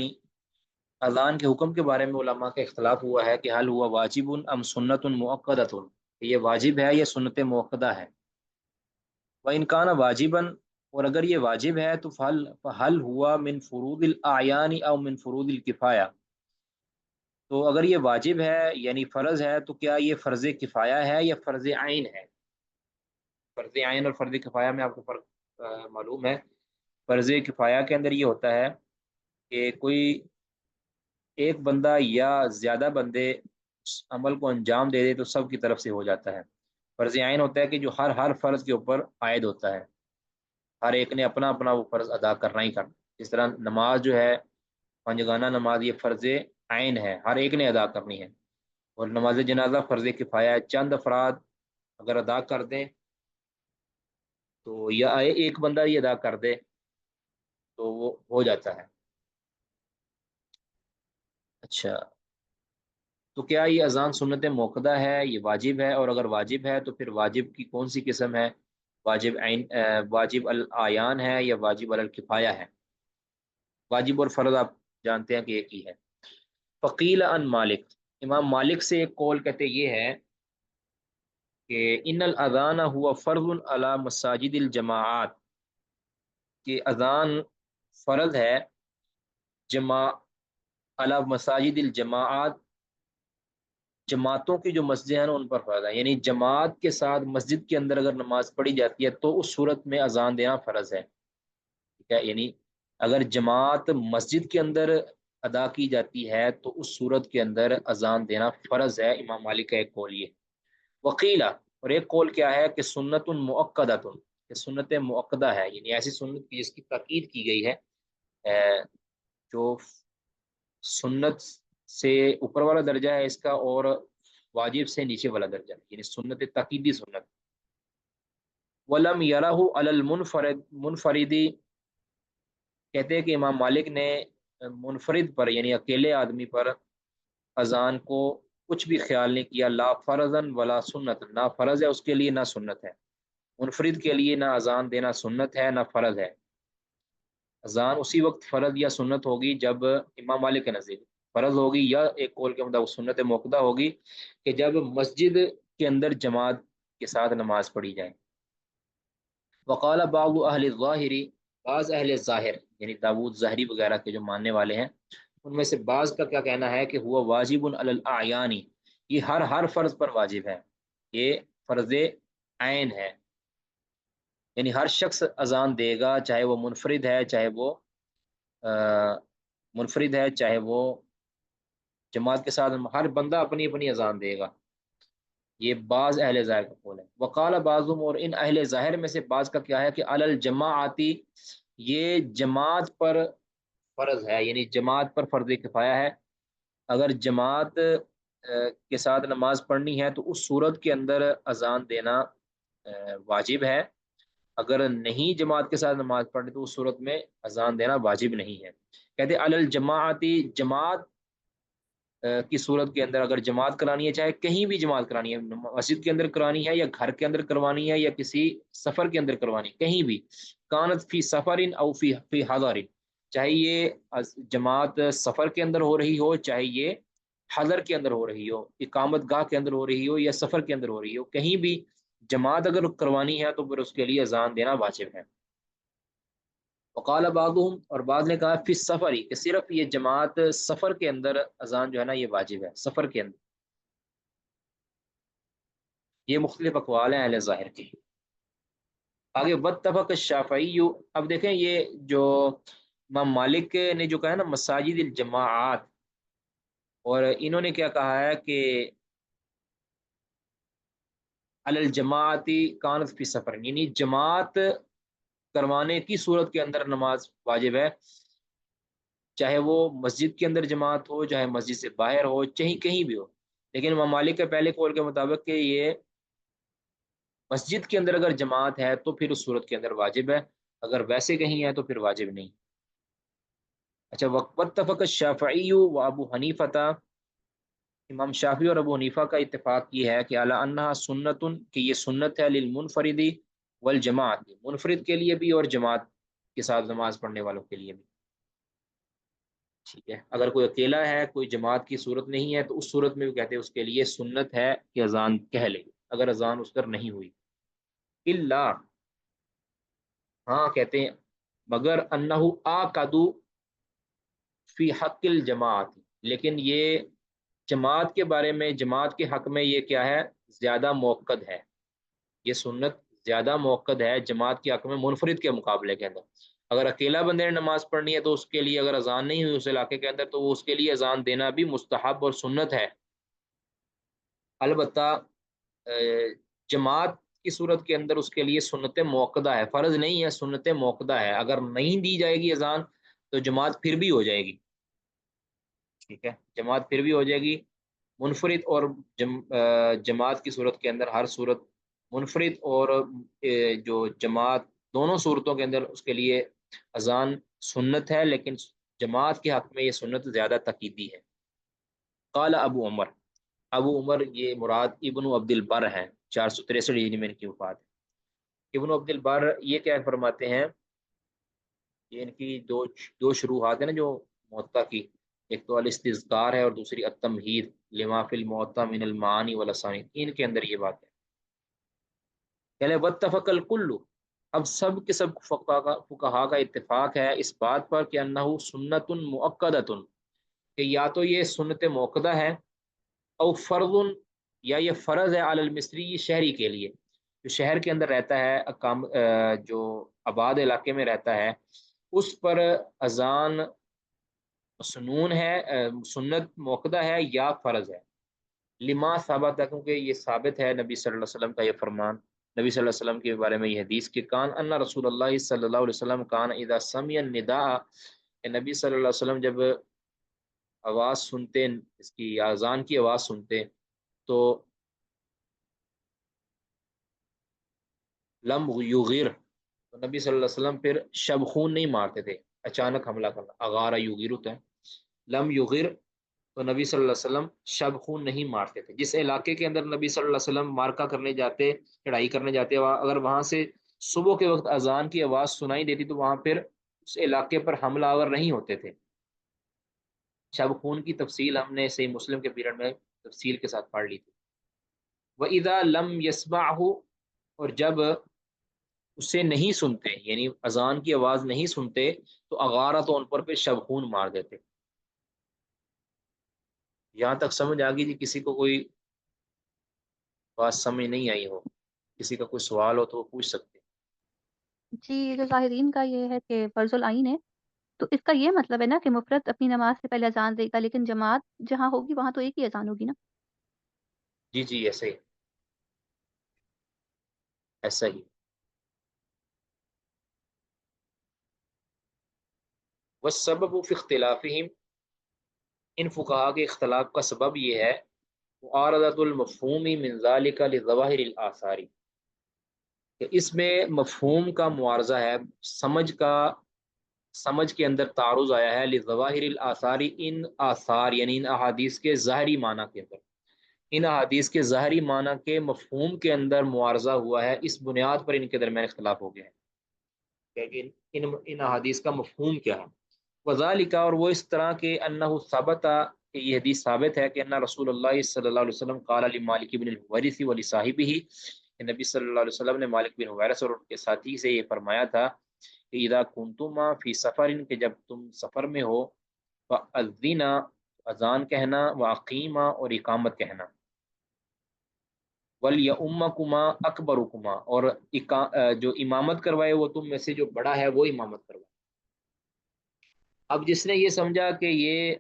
S1: اذان کے حکم کے بارے میں علماء کا اختلاف ہوا ہے کہ حل ہوا واجب ام سنت مؤکدۃ، یہ واجب ہے یا سنت مؤکدہ ہے۔ وَإِنْ كَانَ واجباً، اور اگر یہ واجب ہے تو فحل ہوا من فروض الاعیان او من فروض الکفایہ، تو اگر یہ واجب ہے یعنی فرض ہے تو کیا یہ فرض کفایہ ہے یا فرض عین ہے؟ فرض عین اور فرض کفایہ میں آپ کو فرق معلوم ہے۔ فرض کفایہ کے اندر یہ ہوتا ہے کہ کوئی ایک بندہ یا زیادہ بندے اس عمل کو انجام دے دے تو سب کی طرف سے ہو جاتا ہے۔ فرض عین ہوتا ہے کہ جو ہر فرض کے اوپر عائد ہوتا ہے، ہر ایک نے اپنا اپنا وہ فرض ادا کرنا ہی کرنا۔ جس طرح نماز جو ہے پنجگانہ نماز، یہ فرض عین ہے، ہر ایک نے ادا کرنی ہے۔ اور نماز جنازہ فرض کفایہ ہے، چند افراد اگر ادا کر دیں تو یا ایک بندہ ہی ادا کر دے تو وہ ہو جاتا ہے۔ اچھا، تو کیا یہ اذان سنت موقدہ ہے، یہ واجب ہے؟ اور اگر واجب ہے تو پھر واجب کی کون سی قسم ہے؟ واجب عین، واجب الاعیان ہے یا واجب الکفایہ ہے؟ واجب اور فرض آپ جانتے ہیں کہ ایک ہی ہے۔ فقیل ان مالک، امام مالک سے ایک قول کہتے یہ ہے کہ ان الاذان ہوا فرض علی مساجد الجماعات، کہ اذان فرض ہے جماع علی مساجد الجماعات، جماعتوں کی جو مسجد ہیں نا ان پر فرض ہے، یعنی جماعت کے ساتھ مسجد کے اندر اگر نماز پڑھی جاتی ہے تو اس صورت میں اذان دینا فرض ہے، ٹھیک ہے؟ یعنی اگر جماعت مسجد کے اندر ادا کی جاتی ہے تو اس صورت کے اندر اذان دینا فرض ہے۔ امام مالک کا ایک قول یہ۔ وقیلہ، اور ایک قول کیا ہے کہ سنت مؤکدۃ، کہ سنت مؤکدہ ہے، یعنی ایسی سنت کی جس کی تاکید کی گئی ہے، جو سنت سے اوپر والا درجہ ہے اس کا اور واجب سے نیچے والا درجہ، یعنی سنت تاکیدی سنت۔ ولم یرہ علی المنفردی، کہتے ہیں کہ امام مالک نے منفرد پر یعنی اکیلے آدمی پر اذان کو کچھ بھی خیال نہیں کیا، لا فرضاً ولا سنت، نہ فرض ہے اس کے لیے نہ سنت ہے۔ منفرد کے لیے نہ اذان دینا سنت ہے نہ فرض ہے۔ اذان اسی وقت فرض یا سنت ہوگی جب امام مالک کے نزدیک فرض ہوگی، یا ایک قول کے مطابق سنت موقدہ ہوگی کہ جب مسجد کے اندر جماعت کے ساتھ نماز پڑھی جائے۔ وقال بعض اہل الظاہری، بعض اہل ظاہر یعنی داود ظاہری وغیرہ کے جو ماننے والے ہیں ان میں سے بعض کا کیا کہنا ہے کہ ہوا واجب علی الاعیان، یہ ہر فرض پر واجب ہے، یہ فرض عین ہے، یعنی ہر شخص اذان دے گا، چاہے وہ منفرد ہے چاہے وہ جماعت کے ساتھ، ہر بندہ اپنی اپنی اذان دے گا۔ یہ بعض اہل ظاہر کا قول ہے۔ وقال بعضهم، اور ان اہل ظاہر میں سے بعض کا کیا ہے کہ علی الجماعتی، یہ جماعت پر فرض ہے، یعنی جماعت پر فرض کفایہ ہے۔ اگر جماعت کے ساتھ نماز پڑھنی ہے تو اس صورت کے اندر اذان دینا واجب ہے، اگر نہیں جماعت کے ساتھ نماز پڑھنی تو اس صورت میں اذان دینا واجب نہیں ہے۔ کہتے علی الجماعتی، جماعت کی صورت کے اندر اگر جماعت کرانی ہے، چاہے کہیں بھی جماعت کرانی ہے، مسجد کے اندر کرانی ہے یا گھر کے اندر کروانی ہے یا کسی سفر کے اندر کروانی ہے، کہیں بھی، کانت فی سفر او فی حضر، چاہے یہ جماعت سفر کے اندر ہو رہی ہو، چاہے یہ حضر کے اندر ہو رہی ہو، اقامت گاہ کے اندر ہو رہی ہو یا سفر کے اندر ہو رہی ہو، کہیں بھی جماعت اگر کروانی ہے تو پھر اس کے لیے اذان دینا واجب ہے۔ وقال بعضهم، اور بعض نے کہا فی السفر، کہ صرف یہ جماعت سفر کے اندر اذان جو ہے نا یہ واجب ہے، سفر کے اندر۔ یہ مختلف اقوال ہیں اہل ظاہر کے۔ آگے واتفق الشافعی، اب دیکھیں یہ جو امام مالک نے جو کہا ہے نا مساجد الجماعات، اور انہوں نے کیا کہا ہے کہ علی الجماعتی کانت فی سفر، یعنی جماعت کروانے کی صورت کے اندر نماز واجب ہے، چاہے وہ مسجد کے اندر جماعت ہو، چاہے مسجد سے باہر ہو، چاہے کہیں بھی ہو۔ لیکن امام مالک کے پہلے قول کے مطابق کہ یہ مسجد کے اندر اگر جماعت ہے تو پھر اس صورت کے اندر واجب ہے، اگر ویسے کہیں ہے تو پھر واجب نہیں۔ اچھا، واتفق الشافعی و ابو حنیفہ، امام شافعی اور ابو حنیفہ کا اتفاق یہ ہے کہ اعلی انہا سنت، کہ یہ سنت ہے للمنفردی والجماعت، منفرد کے لیے بھی اور جماعت کے ساتھ نماز پڑھنے والوں کے لیے بھی۔ ٹھیک ہے، اگر کوئی اکیلا ہے، کوئی جماعت کی صورت نہیں ہے، تو اس صورت میں بھی کہتے ہیں اس کے لیے سنت ہے کہ اذان کہہ لے اگر اذان اس پر نہیں ہوئی۔ الا، ہاں کہتے ہیں مگر انہو آکدو فی حق الجماعت، لیکن یہ جماعت کے بارے میں، جماعت کے حق میں یہ کیا ہے، زیادہ موقد ہے، یہ سنت زیادہ موقد ہے جماعت کے حق میں منفرد کے مقابلے کے اندر۔ اگر اکیلا بندے نے نماز پڑھنی ہے تو اس کے لیے اگر اذان نہیں ہوئی اس علاقے کے اندر، تو وہ اس کے لیے اذان دینا بھی مستحب اور سنت ہے۔ البتہ جماعت کی صورت کے اندر اس کے لیے سنت موقدہ ہے، فرض نہیں ہے، سنت موقدہ ہے، اگر نہیں دی جائے گی اذان تو جماعت پھر بھی ہو جائے گی، ٹھیک ہے، جماعت پھر بھی ہو جائے گی۔ منفرد اور جماعت کی صورت کے اندر ہر صورت، منفرد اور جو جماعت، دونوں صورتوں کے اندر اس کے لیے اذان سنت ہے، لیکن جماعت کے حق میں یہ سنت زیادہ تاکیدی ہے۔ قال ابو عمر، ابو عمر یہ مراد ابن عبد البر ہیں، 463 ہجری میں ان کی وفات ہے۔ ابن عبد البر یہ کیا فرماتے ہیں، یہ ان کی دو شروحات ہیں نا جو موطا کی، ایک تو الاستذکار ہے اور دوسری التمہید لما فی الموطا من المعانی والاسانید، ان کے اندر یہ بات ہے۔ پہلے واتفق الکل، اب سب کے سب فقہا کا اتفاق ہے اس بات پر کہ انہ سنت مؤکدۃ، کہ یا تو یہ سنت موقدہ ہے، او فرض، یا یہ فرض ہے علی المصری، شہری کے لیے جو شہر کے اندر رہتا ہے، جو آباد علاقے میں رہتا ہے، اس پر اذان سنون ہے، سنت موقدہ ہے یا فرض ہے۔ لما ثابت ہے، کیونکہ یہ ثابت ہے نبی صلی اللہ علیہ وسلم کا یہ فرمان، نبی صلی اللہ علیہ وسلم کے بارے میں یہ حدیث کہ کان ان رسول اللہ صلی اللہ علیہ وسلم کان اذا سمع النداء، کہ نبی صلی اللہ علیہ وسلم جب آواز سنتے، اس کی اذان کی آواز سنتے، تو لم یغیر، تو نبی صلی اللہ علیہ وسلم پھر شب خون نہیں مارتے تھے، اچانک حملہ کرنا، اغارہ یغیر ہوتا ہے، لم یغیر، تو نبی صلی اللہ علیہ وسلم شب خون نہیں مارتے تھے۔ جس علاقے کے اندر نبی صلی اللہ علیہ وسلم مارکا کرنے جاتے، چڑھائی کرنے جاتے، اگر وہاں سے صبح کے وقت اذان کی آواز سنائی دیتی تو وہاں پھر اس علاقے پر حملہ آور نہیں ہوتے تھے۔ شب خون کی تفصیل ہم نے صحیح مسلم کے پیریڈ میں تفصیل کے ساتھ پڑھ لی تھی۔ وَإِذَا لَمْ يَسْمَعْهُ، اور جب اسے نہیں سنتے، یعنی اذان کی آواز نہیں سنتے، تو اغارہ، تو ان پر پہ شب خون مار دیتے۔ یہاں تک سمجھ آ گئی جی؟ کسی کو کوئی بات سمجھ نہیں آئی ہو، کسی کا کوئی سوال ہو تو وہ پوچھ سکتے ہیں۔
S3: جی، جو ظاہرین کا یہ ہے کہ فرض العین ہے، تو اس کا یہ مطلب ہے نا کہ مفرد اپنی نماز سے پہلے اذان دے گا، لیکن جماعت جہاں ہوگی وہاں تو ایک ہی اذان ہوگی نا۔
S1: جی جی، ایسے ہی، ایسا ہی۔ والسبب فی اختلافہم، ان فقہا کے اختلاف کا سبب یہ ہے معارضۃ المفہوم من ذلک لظواہر الآثار، کہ اس میں مفہوم کا معارضہ ہے، سمجھ کے اندر تعارض آیا ہے، لظواہر الآثار، ان آثار یعنی ان احادیث کے ظاہری معنی کے اندر، ان احادیث کے ظاہری معنی کے مفہوم کے اندر معارضہ ہوا ہے، اس بنیاد پر ان کے درمیان اختلاف ہو گیا ہے کہ ان احادیث کا مفہوم کیا ہے۔ وذالک، اور وہ اس طرح کے انہ ثبت، کہ یہ حدیث ثابت ہے کہ ان رسول اللہ صلی اللہ علیہ وسلم قال لمالک بن الحویرث ولصاحبہ، کہ نبی صلی اللہ علیہ وسلم نے مالک بن حویرث اور ان کے ساتھی سے یہ فرمایا تھا کہ اذا کنتما فی سفر، کہ جب تم سفر میں ہو، فاذینا، اذان کہنا، واقیما، اور اقامت کہنا، ولیؤمکما اکبرکما، اور جو امامت کروائے وہ تم میں سے جو بڑا ہے وہ امامت کروائے۔ اب جس نے یہ سمجھا کہ یہ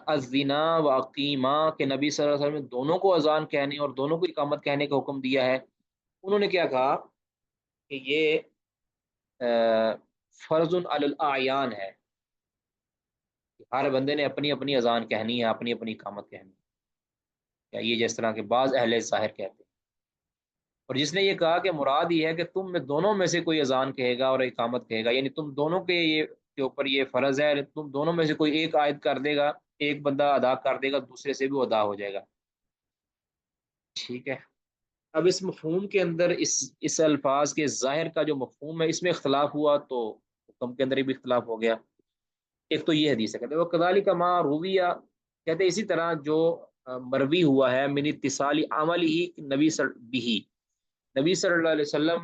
S1: الزنا واقیما، کہ نبی صلی اللہ علیہ وسلم نے دونوں کو اذان کہنے اور دونوں کو اقامت کہنے کا حکم دیا ہے، انہوں نے کیا کہا کہ یہ فرض علی الاعیان ہے، کہ ہر بندے نے اپنی اپنی اذان کہنی ہے، اپنی اپنی اقامت کہنی ہے، یا یہ جس طرح کے بعض اہل ظاہر کہتے ہیں۔ اور جس نے یہ کہا کہ مراد یہ ہے کہ تم میں دونوں میں سے کوئی اذان کہے گا اور اقامت کہے گا، یعنی تم دونوں کے اوپر یہ فرض ہے، تم دونوں میں سے کوئی ایک عائد کر دے گا، ایک بندہ ادا کر دے گا، دوسرے سے بھی ادا ہو جائے گا، ٹھیک ہے۔ اب اس مفہوم کے اندر اس الفاظ کے ظاہر کا جو مفہوم ہے اس میں اختلاف ہوا، تو حکم کے اندر بھی اختلاف ہو گیا۔ ایک تو یہ حدیث ہے، کہتے ہیں وہ کذالک ما رویہ، کہتے ہیں اسی طرح جو مروی ہوا ہے من اتصال عمل ہی نبی صلی اللہ علیہ وسلم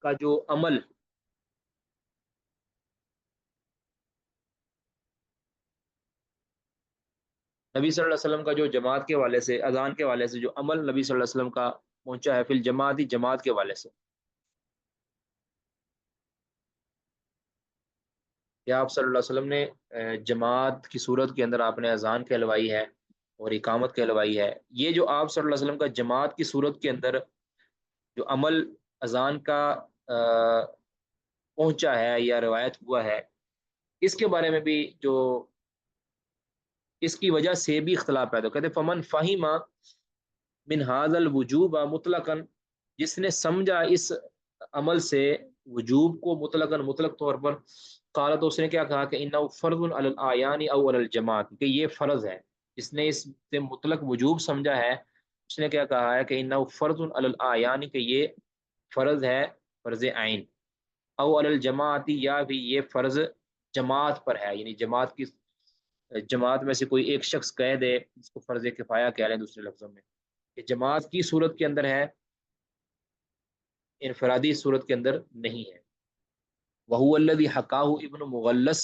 S1: کا جو عمل نبی صلی اللہ علیہ وسلم کا جو جماعت کے والے سے، اذان کے والے سے جو عمل نبی صلی اللہ علیہ وسلم کا پہنچا ہے فی الجماعتی، جماعت کے والے سے، کہ آپ صلی اللہ علیہ وسلم نے جماعت کی صورت کے اندر آپ نے اذان کہلوائی ہے اور اقامت کہلوائی ہے، یہ جو آپ صلی اللہ علیہ وسلم کا جماعت کی صورت کے اندر جو عمل اذان کا پہنچا ہے یا روایت ہوا ہے، اس کے بارے میں بھی جو اس کی وجہ سے بھی اختلاف پیدا ہو، کہتے فمن فہم من هذا الوجوب مطلقا، جس نے سمجھا اس عمل سے وجوب کو مطلقا، مطلق طور پر، قال تو اس نے کیا کہا کہ انه فرض علی الاعیان او علی الجماعت، کہ یہ فرض ہے، جس نے اس سے مطلق وجوب سمجھا ہے اس نے کیا کہا ہے کہ انه فرض علی الاعیان، کہ یہ فرض ہے، فرض عین، او علی الجماعت، یا بھی یہ فرض جماعت پر ہے، یعنی جماعت کی، جماعت میں سے کوئی ایک شخص کہہ دے، اس کو فرض کفایہ کہہ لیں دوسرے لفظوں میں، کہ جماعت کی صورت کے اندر ہے، انفرادی صورت کے اندر نہیں ہے۔ وہو الذی حکاہ ابن مغلس،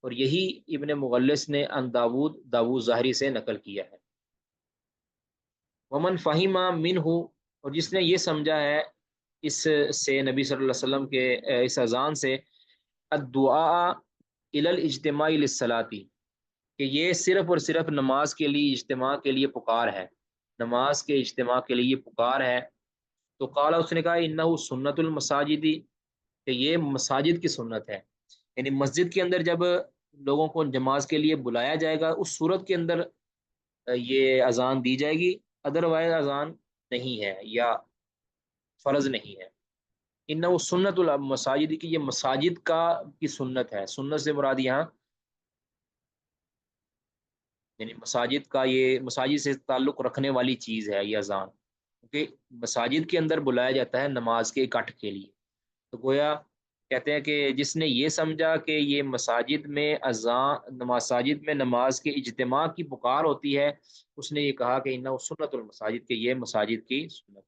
S1: اور یہی ابن مغلس نے ان داود ظاہری سے نقل کیا ہے۔ ومن فہم منہ، اور جس نے یہ سمجھا ہے اس سے، نبی صلی اللہ علیہ وسلم کے اس اذان سے، الدعاء الی الاجتماع للصلاۃ، کہ یہ صرف اور صرف نماز کے لیے، اجتماع کے لیے پکار ہے، نماز کے اجتماع کے لیے پکار ہے، تو قال، اس نے کہا انہ سنت المساجد، کہ یہ مساجد کی سنت ہے، یعنی مسجد کے اندر جب لوگوں کو نماز کے لیے بلایا جائے گا اس صورت کے اندر یہ اذان دی جائے گی، ادروائز اذان نہیں ہے یا فرض نہیں ہے۔ انہ سنت المساجد، کی یہ مساجد کی سنت ہے، سنت سے مراد یہاں یعنی مساجد کا، یہ مساجد سے تعلق رکھنے والی چیز ہے یہ اذان، کیونکہ مساجد کے اندر بلایا جاتا ہے نماز کے اکٹھ کے لیے، تو گویا کہتے ہیں کہ جس نے یہ سمجھا کہ یہ مساجد میں اذان، مساجد میں نماز کے اجتماع کی پکار ہوتی ہے، اس نے یہ کہا کہ انہ سنت المساجد، کہ یہ مساجد کی سنت،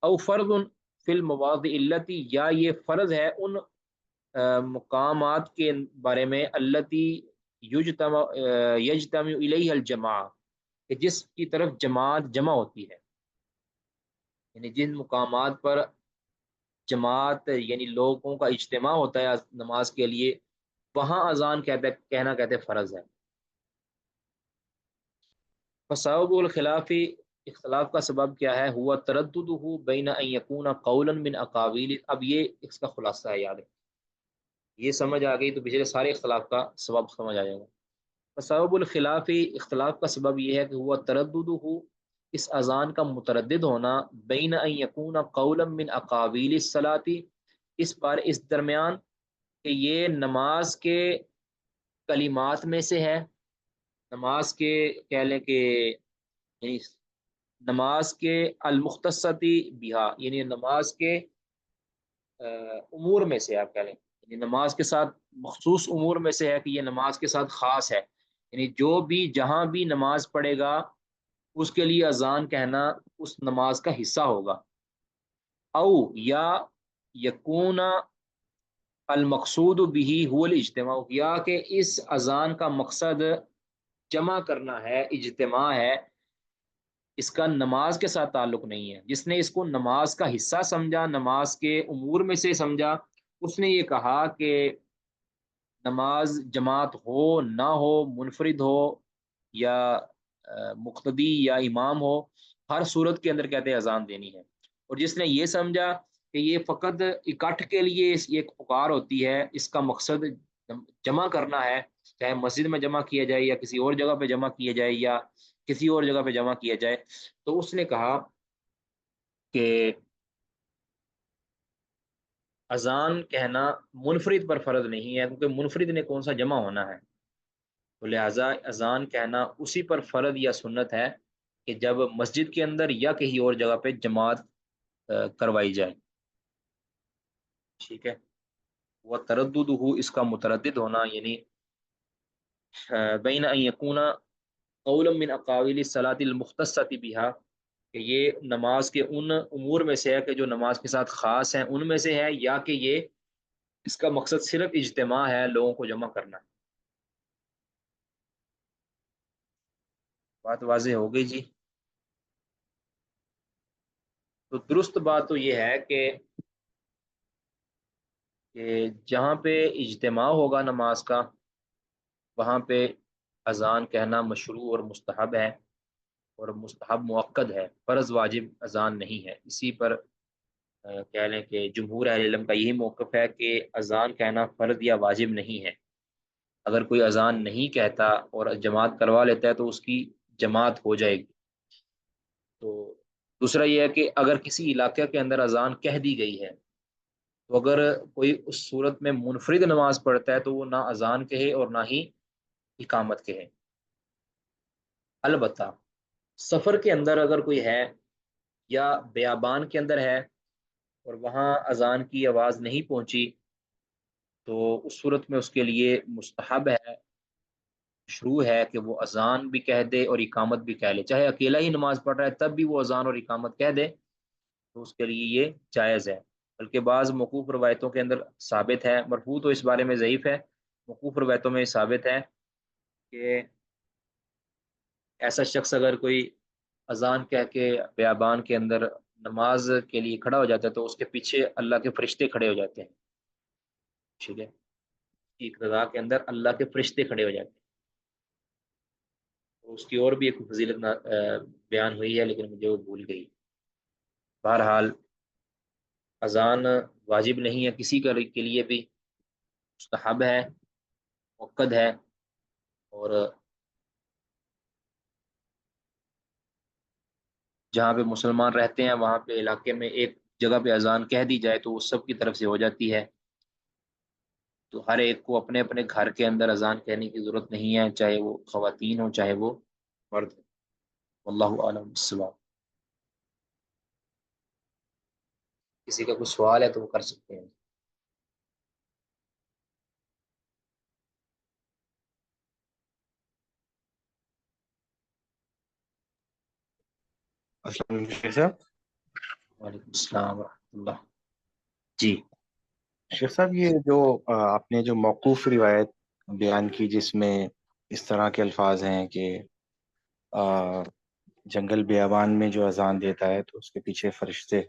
S1: او فرض فی المواضع التی، یا یہ فرض ہے ان مقامات کے بارے میں، التی یجتمع الیہ الجماع، کہ جس کی طرف جماعت جمع ہوتی ہے، یعنی جن مقامات پر جماعت یعنی لوگوں کا اجتماع ہوتا ہے نماز کے لیے، وہاں اذان کہنا کہتے فرض ہے۔ فسبب الخلاف، اختلاف کا سبب کیا ہے، ہوا ترددہ بین ان یکون قولا من اقاویل، اب یہ اس کا خلاصہ ہے، یاد ہے یہ سمجھ آ گئی تو پچھلے سارے اختلاف کا سبب سمجھ آ جائے گا۔ فسبب الخلاف، اختلاف کا سبب یہ ہے کہ ہوا ترددہ، اس اذان کا متردد ہونا، بین ان یکون قولا من اقاویل الصلاۃ، اس درمیان کہ یہ نماز کے کلمات میں سے ہے، نماز کے کہہ لیں کہ یعنی نماز کے المختصتی بہا، یعنی نماز کے امور میں سے، آپ کہہ لیں یعنی نماز کے ساتھ مخصوص امور میں سے ہے، کہ یہ نماز کے ساتھ خاص ہے، یعنی جو بھی جہاں بھی نماز پڑھے گا اس کے لیے اذان کہنا اس نماز کا حصہ ہوگا، او یا یکون المقصود به هو الاجتماع، یا کہ اس اذان کا مقصد جمع کرنا ہے، اجتماع ہے، اس کا نماز کے ساتھ تعلق نہیں ہے، جس نے اس کو نماز کا حصہ سمجھا، نماز کے امور میں سے سمجھا، اس نے یہ کہا کہ نماز جماعت ہو نہ ہو، منفرد ہو یا مقتدی یا امام ہو، ہر صورت کے اندر کہتے ہیں اذان دینی ہے، اور جس نے یہ سمجھا کہ یہ فقط اکٹھ کے لیے ایک پکار ہوتی ہے، اس کا مقصد جمع کرنا ہے، چاہے مسجد میں جمع کیا جائے یا کسی اور جگہ پہ جمع کیا جائے یا کسی اور جگہ پہ جمع کیا جائے، تو اس نے کہا کہ اذان کہنا منفرد پر فرض نہیں ہے، کیونکہ منفرد نے کون سا جمع ہونا ہے، تو لہٰذا اذان کہنا اسی پر فرض یا سنت ہے کہ جب مسجد کے اندر یا کہیں اور جگہ پہ جماعت کروائی جائے، ٹھیک ہے۔ وہ تردد ہو، اس کا متردد ہونا، یعنی بین ان یکون قولا من اقاویل الصلاۃ المختصۃ بها، کہ یہ نماز کے ان امور میں سے ہے کہ جو نماز کے ساتھ خاص ہیں، ان میں سے ہے، یا کہ یہ اس کا مقصد صرف اجتماع ہے، لوگوں کو جمع کرنا ہے۔ بات واضح ہو گئی جی؟ تو درست بات تو یہ ہے کہ جہاں پہ اجتماع ہوگا نماز کا، وہاں پہ اذان کہنا مشروع اور مستحب ہے، اور مستحب مؤکد ہے، فرض واجب اذان نہیں ہے۔ اسی پر کہہ لیں کہ جمہور اہل علم کا یہی موقف ہے کہ اذان کہنا فرض یا واجب نہیں ہے۔ اگر کوئی اذان نہیں کہتا اور جماعت کروا لیتا ہے تو اس کی جماعت ہو جائے گی۔ تو دوسرا یہ ہے کہ اگر کسی علاقے کے اندر اذان کہہ دی گئی ہے، تو اگر کوئی اس صورت میں منفرد نماز پڑھتا ہے تو وہ نہ اذان کہے اور نہ ہی اقامت کہے۔ البتہ سفر کے اندر اگر کوئی ہے یا بیابان کے اندر ہے اور وہاں اذان کی آواز نہیں پہنچی، تو اس صورت میں اس کے لیے مستحب ہے، مشروع ہے کہ وہ اذان بھی کہہ دے اور اقامت بھی کہہ لے، چاہے اکیلا ہی نماز پڑھ رہا ہے تب بھی وہ اذان اور اقامت کہہ دے، تو اس کے لیے یہ جائز ہے۔ بلکہ بعض موقوف روایتوں کے اندر ثابت ہے، مرفوع تو اس بارے میں ضعیف ہے، موقوف روایتوں میں ثابت ہے کہ ایسا شخص اگر کوئی اذان کہہ کے بیابان کے اندر نماز کے لیے کھڑا ہو جاتا ہے تو اس کے پیچھے اللہ کے فرشتے کھڑے ہو جاتے ہیں، ٹھیک ہے، کی اقتدا کے اندر اللہ کے فرشتے کھڑے ہو جاتے ہیں۔ اس کی اور بھی ایک فضیلت بیان ہوئی ہے لیکن مجھے وہ بھول گئی۔ بہرحال اذان واجب نہیں ہے کسی کے لیے بھی، مستحب ہے، مؤکد ہے، اور جہاں پہ مسلمان رہتے ہیں وہاں پہ علاقے میں ایک جگہ پہ اذان کہہ دی جائے تو وہ سب کی طرف سے ہو جاتی ہے۔ تو ہر ایک کو اپنے اپنے گھر کے اندر اذان کہنے کی ضرورت نہیں ہے، چاہے وہ خواتین ہو چاہے وہ مرد ہو۔ واللہ اعلم بالصواب۔ کسی کا کوئی سوال ہے تو وہ کر سکتے ہیں۔
S5: السلام علیکم شیخ صاحب۔
S1: وعلیکم السلام ورحمۃ اللہ۔ جی
S5: شیخ صاحب، یہ جو آپ نے جو موقوف روایت بیان کی جس میں اس طرح کے الفاظ ہیں کہ آ، جنگل بیابان میں جو اذان دیتا ہے تو اس کے پیچھے فرشتے،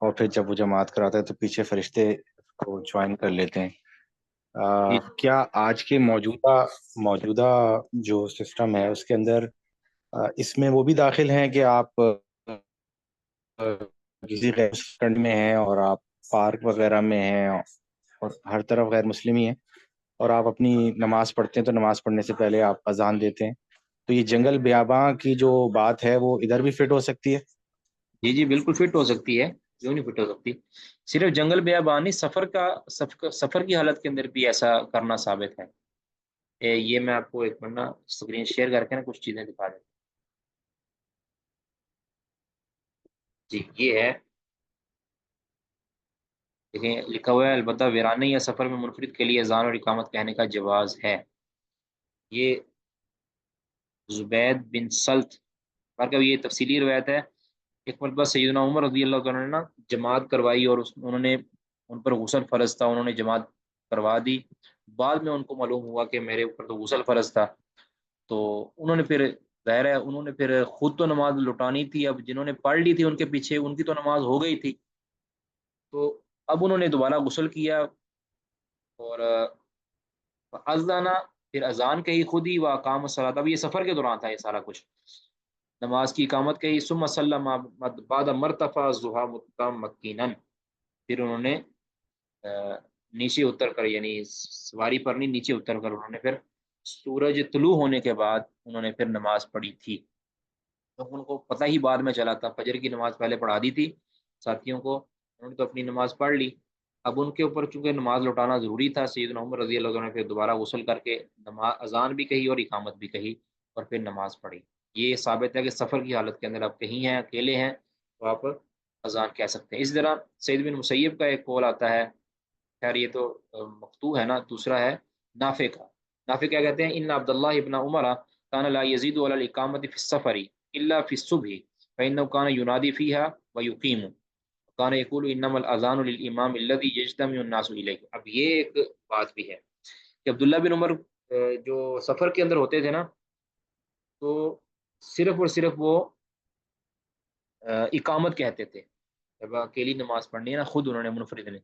S5: اور پھر جب وہ جماعت کراتا ہے تو پیچھے فرشتے کو جوائن کر لیتے ہیں،
S1: جی
S5: کیا آج کے موجودہ جو سسٹم ہے اس کے اندر اس میں وہ بھی داخل ہیں کہ آپ کسی غیر کنٹری میں ہیں اور آپ پارک وغیرہ میں ہیں اور ہر طرف غیر مسلم ہی ہیں اور آپ اپنی نماز پڑھتے ہیں تو نماز پڑھنے سے پہلے آپ اذان دیتے ہیں، تو یہ جنگل بیاباں کی جو بات ہے وہ ادھر بھی فٹ ہو سکتی ہے؟
S1: جی جی بالکل فٹ ہو سکتی ہے، کیوں نہیں فٹ ہو سکتی؟ صرف جنگل بیابانی، سفر کی حالت کے اندر بھی ایسا کرنا ثابت ہے۔ یہ میں آپ کو ایک منٹ نا اسکرین شیئر کر کے نا کچھ چیزیں دکھا دیں۔ جی یہ ہے، دیکھیں لکھا ہوا ہے البتہ ویرانے یا سفر میں منفرد کے لیے اذان اور اقامت کہنے کا جواز ہے۔ یہ زبید بن سلط کا یہ تفصیلی روایت ہے۔ ایک مرتبہ سیدنا عمر رضی اللہ عنہ نے نا جماعت کروائی اور انہوں نے ان پر غسل فرض تھا، انہوں نے جماعت کروا دی، بعد میں ان کو معلوم ہوا کہ میرے اوپر تو غسل فرض تھا، تو انہوں نے پھر ظاہر ہے انہوں نے پھر خود تو نماز لٹانی تھی، اب جنہوں نے پڑھ لی تھی ان کے پیچھے ان کی تو نماز ہو گئی تھی، تو اب انہوں نے دوبارہ غسل کیا اور اذانہ، پھر اذان کہی خود ہی، وہ اقام الصلاۃ، اب یہ سفر کے دوران تھا یہ سارا کچھ، نماز کی اقامت کہی، ثم سلم بعد مرتفع الضحى متمكنا، پھر انہوں نے نیچے اتر کر، یعنی سواری پر نہیں نیچے اتر کر انہوں نے پھر سورج طلوع ہونے کے بعد انہوں نے پھر نماز پڑھی تھی۔ تو ان کو پتہ ہی بعد میں چلا تھا، فجر کی نماز پہلے پڑھا دی تھی ساتھیوں کو، انہوں نے تو اپنی نماز پڑھ لی، اب ان کے اوپر چونکہ نماز لوٹانا ضروری تھا، سیدنا عمر رضی اللہ عنہ نے پھر دوبارہ غسل کر کے نماز اذان بھی کہی اور اقامت بھی کہی اور پھر نماز پڑھی۔ یہ ثابت ہے کہ سفر کی حالت کے اندر آپ کہیں ہیں اکیلے ہیں تو آپ اذان کہہ سکتے ہیں۔ اس طرح سعید بن مسیب کا ایک قول آتا ہے خیر یہ تو مقطوع ہے نا. دوسرا ہے نافع کا. نافع کیا کہتے ہیں؟ ان عبداللہ ابن عمر کان لا یزید علی الاقامۃ فی السفر الا فی الصبح فانه کان ینادی فیها ویقیم کان یقول انما الاذان للامام الذي یجتمع الناس الیہ. اب یہ ایک بات بھی ہے کہ عبداللہ بن عمر جو سفر کے اندر ہوتے تھے نا، تو صرف اور صرف وہ اقامت کہتے تھے. جب اکیلی نماز پڑھنی ہے نا، خود انہوں نے منفرد نے،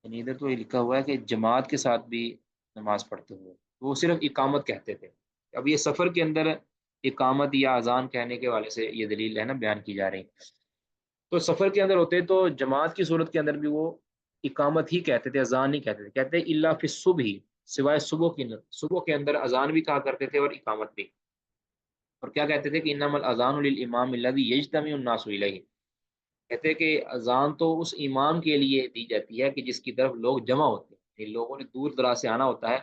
S1: یعنی ادھر تو یہ لکھا ہوا ہے کہ جماعت کے ساتھ بھی نماز پڑھتے ہوئے وہ صرف اقامت کہتے تھے. اب یہ سفر کے اندر اقامت یا اذان کہنے کے والے سے یہ دلیل ہے نا بیان کی جا رہی. تو سفر کے اندر ہوتے تو جماعت کی صورت کے اندر بھی وہ اقامت ہی کہتے تھے، اذان نہیں کہتے تھے. کہتے ہیں الا فی الصبح ہی، سوائے صبح کی، صبح کے اندر اذان بھی کہا کرتے تھے اور اقامت بھی. اور کیا کہتے تھے کہ انما الاذان للامام الذی یجتمع الناس الیہ. کہتے ہیں کہ اذان تو اس امام کے لیے دی جاتی ہے کہ جس کی طرف لوگ جمع ہوتے ہیں. لوگوں نے دور دراز سے آنا ہوتا ہے،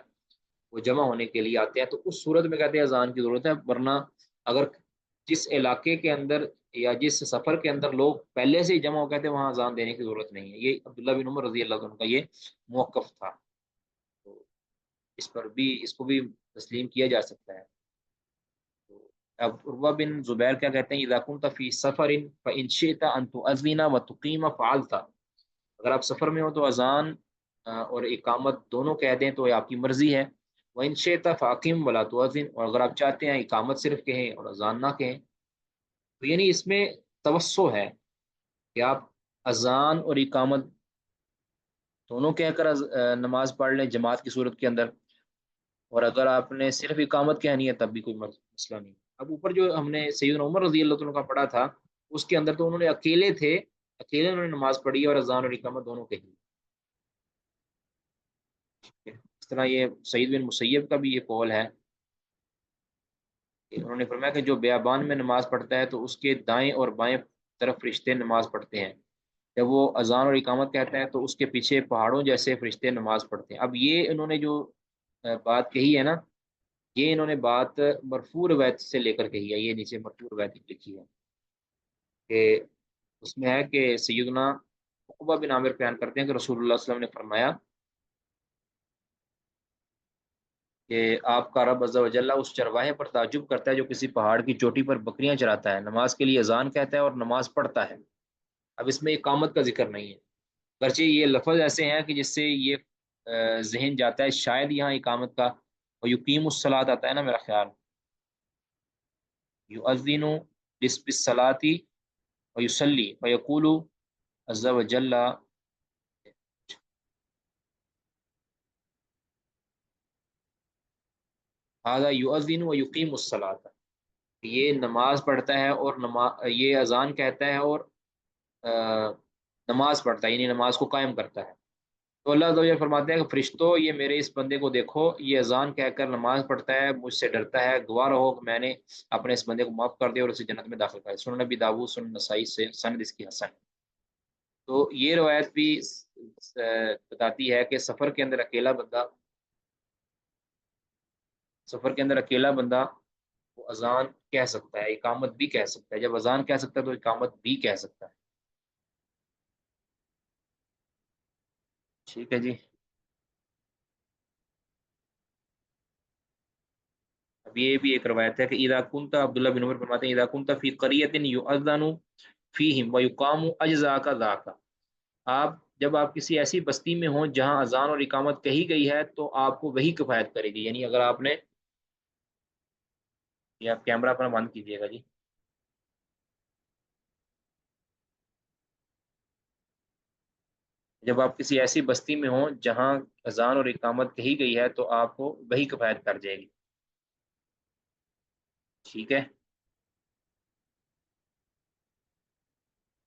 S1: وہ جمع ہونے کے لیے آتے ہیں، تو اس صورت میں کہتے ہیں اذان کی ضرورت ہے. ورنہ اگر جس علاقے کے اندر یا جس سفر کے اندر لوگ پہلے سے ہی جمع ہو گئے تھے وہاں اذان دینے کی ضرورت نہیں ہے. یہ عبداللہ بن عمر رضی اللہ عنہ کا یہ موقف تھا. تو اس پر بھی، اس کو بھی تسلیم کیا جا سکتا ہے. اب عروہ بن زبیر کیا کہتے ہیں؟ اذا كنت في سفر فان شئت ان تؤذن وتقيم فعلت. اگر آپ سفر میں ہو تو اذان اور اقامت دونوں کہہ دیں تو یہ آپ کی مرضی ہے. وان شئت فاقم ولا تؤذن. اور اگر آپ چاہتے ہیں اقامت صرف کہیں اور اذان نہ کہیں، تو یعنی اس میں توسع ہے کہ آپ اذان اور اقامت دونوں کہہ کر نماز پڑھ لیں جماعت کی صورت کے اندر، اور اگر آپ نے صرف اقامت کہنی ہے تب بھی کوئی مسئلہ نہیں. اب اوپر جو ہم نے سیدنا عمر رضی اللہ عنہ کا پڑھا تھا، اس کے اندر تو انہوں نے اکیلے تھے، اکیلے انہوں نے نماز پڑھی اور اذان اور اقامت دونوں کہی. اس طرح یہ سعید بن مسیب کا بھی یہ قول ہے کہ انہوں نے فرمایا کہ جو بیابان میں نماز پڑھتا ہے تو اس کے دائیں اور بائیں طرف فرشتے نماز پڑھتے ہیں. جب وہ اذان اور اقامت کہتا ہے تو اس کے پیچھے پہاڑوں جیسے فرشتے نماز پڑھتے ہیں. اب یہ انہوں نے جو بات کہی ہے نا، یہ انہوں نے بات مرفوع روایت سے لے کر کہی ہے. یہ نیچے مرفوع روایت لکھی ہے کہ اس میں ہے کہ سیدنا عقبہ بن عامر بیان کرتے ہیں کہ رسول اللہ صلی اللہ علیہ وسلم نے فرمایا کہ آپ کا رب عز و جل اس چرواہے پر تعجب کرتا ہے جو کسی پہاڑ کی چوٹی پر بکریاں چراتا ہے، نماز کے لیے اذان کہتا ہے اور نماز پڑھتا ہے. اب اس میں اقامت کا ذکر نہیں ہے، گرچہ یہ لفظ ایسے ہیں کہ جس سے یہ ذہن جاتا ہے شاید یہاں اقامت کا. اور یقیم الصلاۃ آتا ہے نا میرا خیال، یؤذن بالصلاۃ ویصلی ویقول عز وجل هذا یؤذن ویقیم الصلاۃ. یہ نماز پڑھتا ہے اور یہ اذان کہتا ہے اور نماز پڑھتا ہے، یعنی نماز کو قائم کرتا ہے. تو اللہ تعالیٰ فرماتے ہیں کہ فرشتوں یہ میرے اس بندے کو دیکھو، یہ اذان کہہ کر نماز پڑھتا ہے، مجھ سے ڈرتا ہے، گواہ رہو کہ میں نے اپنے اس بندے کو معاف کر دیا اور اسے جنت میں داخل کر دیا. سنن نبی داؤد، سنن نسائی سے سند اس کی حسن. تو یہ روایت بھی بتاتی ہے کہ سفر کے اندر اکیلا بندہ وہ اذان کہہ سکتا ہے، اقامت بھی کہہ سکتا ہے. جب اذان کہہ سکتا ہے تو اقامت بھی کہہ سکتا ہے. ٹھیک ہے جی. اب یہ بھی ایک روایت ہے کہ اذا كنت، عبداللہ بن عمر فرماتے ہیں اذا كنت فی قریۃ یؤذن فیہم ویقام اجزاک ذاک. جب آپ کسی ایسی بستی میں ہوں جہاں اذان اور اقامت کہی گئی ہے تو آپ کو وہی کفایت کرے گی. یعنی اگر آپ نے، یہ آپ کیمرہ اپنا بند کیجیے گا جی. جب آپ کسی ایسی بستی میں ہوں جہاں اذان اور اقامت کہی گئی ہے تو آپ کو وہی کفایت کر جائے گی. ٹھیک ہے.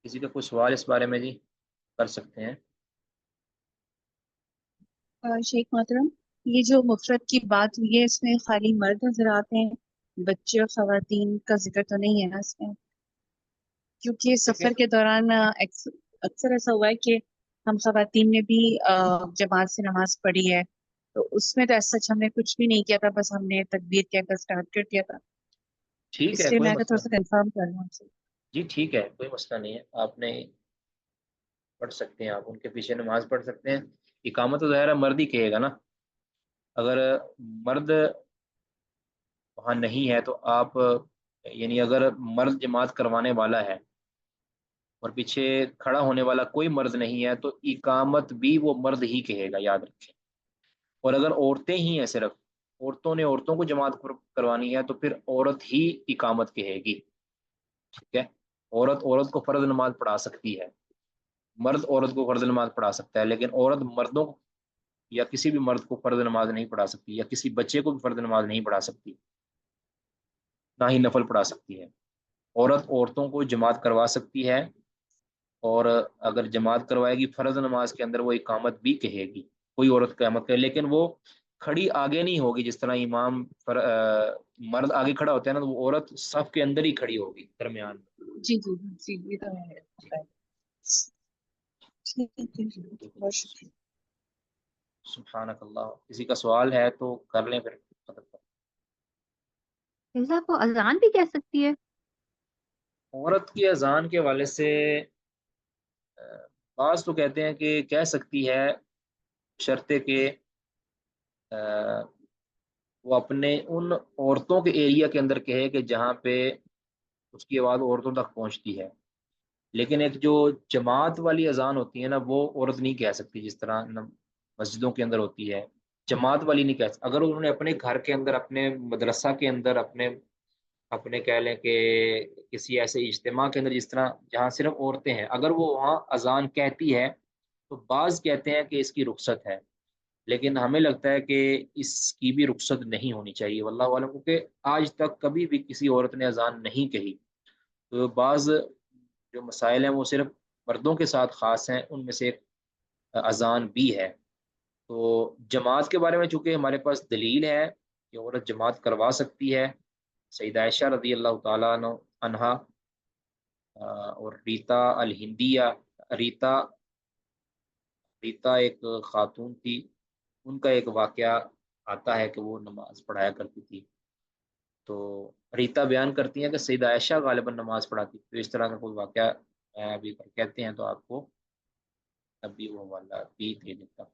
S1: کسی کا کوئی سوال اس بارے میں جی کر سکتے ہیں.
S2: شیخ محترم، یہ جو مفرد کی بات ہوئی ہے اس میں خالی مرد نظر آتے ہیں، بچے اور خواتین کا ذکر تو نہیں ہے نا اس میں؟ کیونکہ
S1: دیکھیں
S2: سفر کے دوران اکثر ایسا ہوا ہے کہ ہم خواتین نے بھی جماعت سے نماز پڑھی ہے، تو اس میں تو ایسا ہم نے کچھ بھی نہیں کیا تھا، بس ہم نے تکبیر کہہ کر اسٹارٹ کر دیا تھا.
S1: ٹھیک
S2: اس
S1: ہے،
S2: لیے
S1: کوئی
S2: میں تو
S1: مسئلہ
S2: تھوڑا
S1: نہیں.
S2: سا کنفرم کر لوں آپ سے.
S1: جی ٹھیک ہے، کوئی مسئلہ نہیں ہے. آپ نے پڑھ سکتے ہیں آپ، ان کے پیچھے نماز پڑھ سکتے ہیں۔ اقامت تو ظاہر ہے مرد ہی کہے گا نا، اگر مرد وہاں نہیں ہے تو آپ، یعنی اگر مرد جماعت کروانے والا ہے اور پیچھے کھڑا ہونے والا کوئی مرد نہیں ہے تو اقامت بھی وہ مرد ہی کہے گا، یاد رکھیں۔ اور اگر عورتیں ہی ہیں صرف، عورتوں نے عورتوں کو جماعت کروانی ہے تو پھر عورت ہی اقامت کہے گی، ٹھیک ہے۔ عورت عورت کو فرض نماز پڑھا سکتی ہے، مرد عورت کو فرض نماز پڑھا سکتا ہے، لیکن عورت مردوں کو یا کسی بھی مرد کو فرض نماز نہیں پڑھا سکتی، یا کسی بچے کو بھی فرض نماز نہیں پڑھا سکتی، نہ ہی نفل پڑھا سکتی ہے۔ عورت عورتوں کو جماعت کروا سکتی ہے، اور اگر جماعت کروائے گی فرض نماز کے اندر وہ اقامت بھی کہے گی، کوئی عورت قیامت کرے، لیکن وہ کھڑی آگے نہیں ہوگی، جس طرح امام مرد آگے کھڑا ہوتا ہے نا، تو وہ عورت صف کے اندر ہی کھڑی ہوگی درمیان میں۔
S2: جی جی جی، یہ تو ہے۔ ٹھیک ہے جی، بہت شکریہ۔
S1: سبحانک اللہ، کسی کا سوال ہے تو کر لیں پھر ختم کر۔
S3: مرزا کو اذان بھی کہہ سکتی ہے؟
S1: عورت کی اذان کے حوالے سے بعض تو کہتے ہیں کہ کہہ سکتی ہے، شرطے کہ وہ اپنے ان عورتوں کے ایریا کے اندر کہے کہ جہاں پہ اس کی آواز عورتوں تک پہنچتی ہے، لیکن ایک جو جماعت والی اذان ہوتی ہے نا، وہ عورت نہیں کہہ سکتی، جس طرح مسجدوں کے اندر ہوتی ہے، جماعت والی نہیں کہہ سکتی۔ اگر انہوں نے اپنے گھر کے اندر، اپنے مدرسہ کے اندر، اپنے اپنے کہہ لیں کہ کسی ایسے اجتماع کے اندر جس طرح جہاں صرف عورتیں ہیں، اگر وہ وہاں اذان کہتی ہے تو بعض کہتے ہیں کہ اس کی رخصت ہے، لیکن ہمیں لگتا ہے کہ اس کی بھی رخصت نہیں ہونی چاہیے واللہ عالم، کیونکہ آج تک کبھی بھی کسی عورت نے اذان نہیں کہی۔ تو بعض جو مسائل ہیں وہ صرف مردوں کے ساتھ خاص ہیں، ان میں سے ایک اذان بھی ہے۔ تو جماعت کے بارے میں چونکہ ہمارے پاس دلیل ہے کہ عورت جماعت کروا سکتی ہے، سیدہ عائشہ رضی اللہ تعالیٰ عنہا اور ریتا الہندیہ، ریتا ریتا ایک خاتون تھی، ان کا ایک واقعہ آتا ہے کہ وہ نماز پڑھایا کرتی تھی، تو ریتا بیان کرتی ہیں کہ سیدہ عائشہ غالباً نماز پڑھاتی تھی، تو اس طرح کا کوئی واقعہ ابھی کہتے ہیں تو آپ کو ابھی وہ والا بھی دے دیتا ہوں۔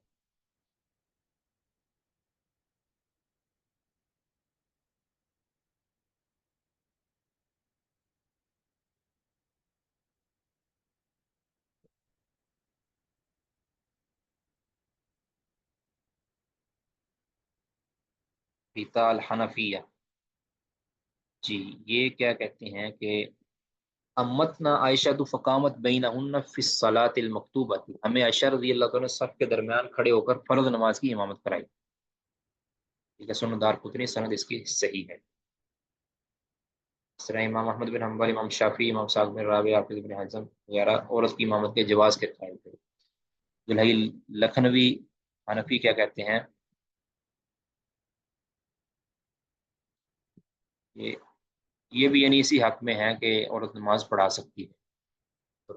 S1: ریتا الحنفیہ، جی یہ کیا کہتے ہیں کہ امتنا عائشہ تو فقامت بینہن فی الصلاۃ المکتوبہ، ہمیں عائشہ رضی اللہ عنہ نے صف کے درمیان کھڑے ہو کر فرض نماز کی امامت کرائی، ٹھیک ہے۔ سنن دارقطنی، سند اس کی صحیح ہے۔ اس طرح امام احمد بن حنبل، امام شافعی، امام سعد بن رابع، حافظ بن حزم وغیرہ عورت کی امامت کے جواز کے قائل تھے۔ دلہی لکھنوی حنفی کیا کہتے ہیں، یہ یہ بھی یعنی اسی حق میں ہے کہ عورت نماز پڑھا سکتی ہے۔ تو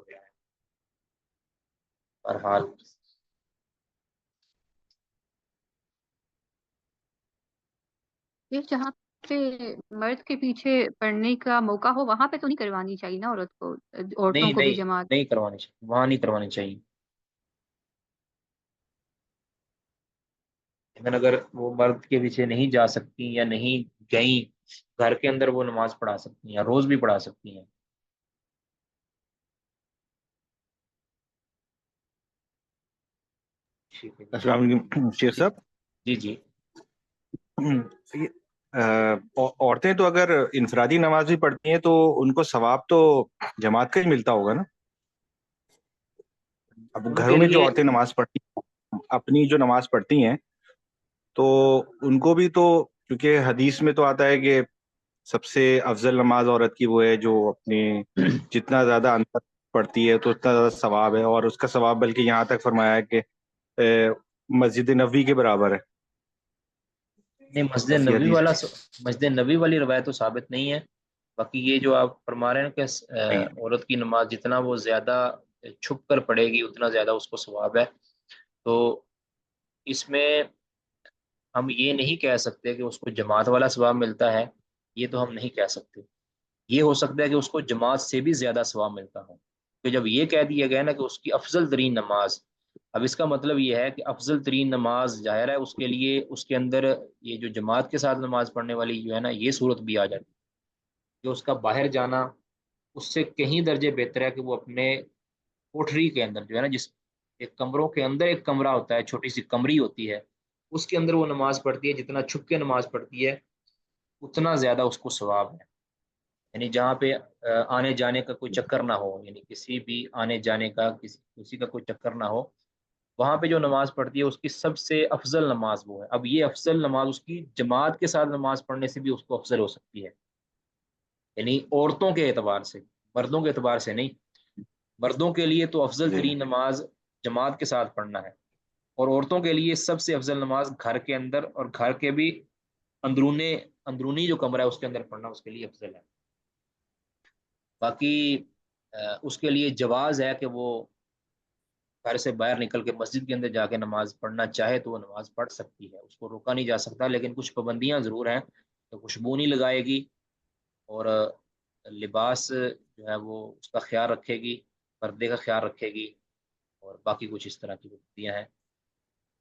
S1: بہرحال
S3: یہ جہاں پہ مرد کے پیچھے پڑھنے کا موقع ہو وہاں پہ تو نہیں کروانی چاہیے نا عورت کو، عورتوں
S1: نہیں
S3: کو بھی
S1: نہیں
S3: جماعت؟
S1: نہیں کروانی چاہیے، وہاں نہیں کروانی چاہیے، لیکن اگر وہ مرد کے پیچھے نہیں جا سکتی یا نہیں گئیں، گھر کے اندر وہ نماز پڑھا سکتی ہیں یا روز بھی پڑھا سکتی ہیں۔ ٹھیک ہے
S5: السلام علیکم شیخ
S1: جی
S5: صاحب۔
S1: جی جی۔
S5: یہ عورتیں تو اگر انفرادی نماز بھی پڑھتی ہیں تو ان کو ثواب تو جماعت کا ہی ملتا ہوگا نا؟ اب
S1: ان
S5: گھروں
S1: کے
S5: میں جو
S1: لیے
S5: عورتیں نماز پڑھتی ہیں، اپنی جو نماز پڑھتی ہیں، تو ان کو بھی تو، کیونکہ حدیث میں تو آتا ہے کہ سب سے افضل نماز عورت کی وہ ہے جو اپنی جتنا زیادہ اندر پڑتی ہے تو اتنا زیادہ ثواب ہے، اور اس کا ثواب بلکہ یہاں تک فرمایا ہے کہ مسجد نبوی کے برابر ہے۔
S1: نہیں، مسجد
S5: ایسی
S1: نبوی
S5: حدیث
S1: والا، مسجد نبوی والی روایت تو ثابت نہیں ہے، باقی یہ جو آپ فرما رہے ہیں کہ
S5: نہیں۔
S1: عورت کی نماز جتنا وہ زیادہ چھپ کر پڑے گی اتنا زیادہ اس کو ثواب ہے، تو اس میں ہم یہ نہیں کہہ سکتے کہ اس کو جماعت والا ثواب ملتا ہے، یہ تو ہم نہیں کہہ سکتے۔ یہ ہو سکتا ہے کہ اس کو جماعت سے بھی زیادہ ثواب ملتا ہو، تو جب یہ کہہ دیا گیا نا کہ اس کی افضل ترین نماز، اب اس کا مطلب یہ ہے کہ افضل ترین نماز ظاہر ہے اس کے لیے اس کے اندر یہ جو جماعت کے ساتھ نماز پڑھنے والی جو ہے نا یہ صورت بھی آ جاتی ہے کہ اس کا باہر جانا اس سے کہیں درجے بہتر ہے کہ وہ اپنے کوٹھری کے اندر جو ہے نا، جس ایک کمروں کے اندر ایک کمرہ ہوتا ہے، چھوٹی سی کمری ہوتی ہے، اس کے اندر وہ نماز پڑھتی ہے، جتنا چھپ کے نماز پڑھتی ہے اتنا زیادہ اس کو ثواب ہے۔ یعنی جہاں پہ آنے جانے کا کوئی چکر نہ ہو، یعنی کسی بھی آنے جانے کا کسی کا کوئی چکر نہ ہو، وہاں پہ جو نماز پڑھتی ہے اس کی سب سے افضل نماز وہ ہے۔ اب یہ افضل نماز اس کی جماعت کے ساتھ نماز پڑھنے سے بھی اس کو افضل ہو سکتی ہے، یعنی عورتوں کے اعتبار سے، مردوں کے اعتبار سے نہیں۔ مردوں کے لیے تو افضل
S5: جی
S1: ترین نماز جماعت کے ساتھ پڑھنا ہے، اور عورتوں کے لیے سب سے افضل نماز گھر کے اندر اور گھر کے بھی اندرونی جو کمرہ ہے اس کے اندر پڑھنا اس کے لیے افضل ہے۔ باقی اس کے لیے جواز ہے کہ وہ گھر سے باہر نکل کے مسجد کے اندر جا کے نماز پڑھنا چاہے تو وہ نماز پڑھ سکتی ہے، اس کو روکا نہیں جا سکتا، لیکن کچھ پابندیاں ضرور ہیں کہ خوشبو نہیں لگائے گی، اور لباس جو ہے وہ اس کا خیال رکھے گی، پردے کا خیال رکھے گی، اور باقی کچھ اس طرح کی پابندیاں ہیں،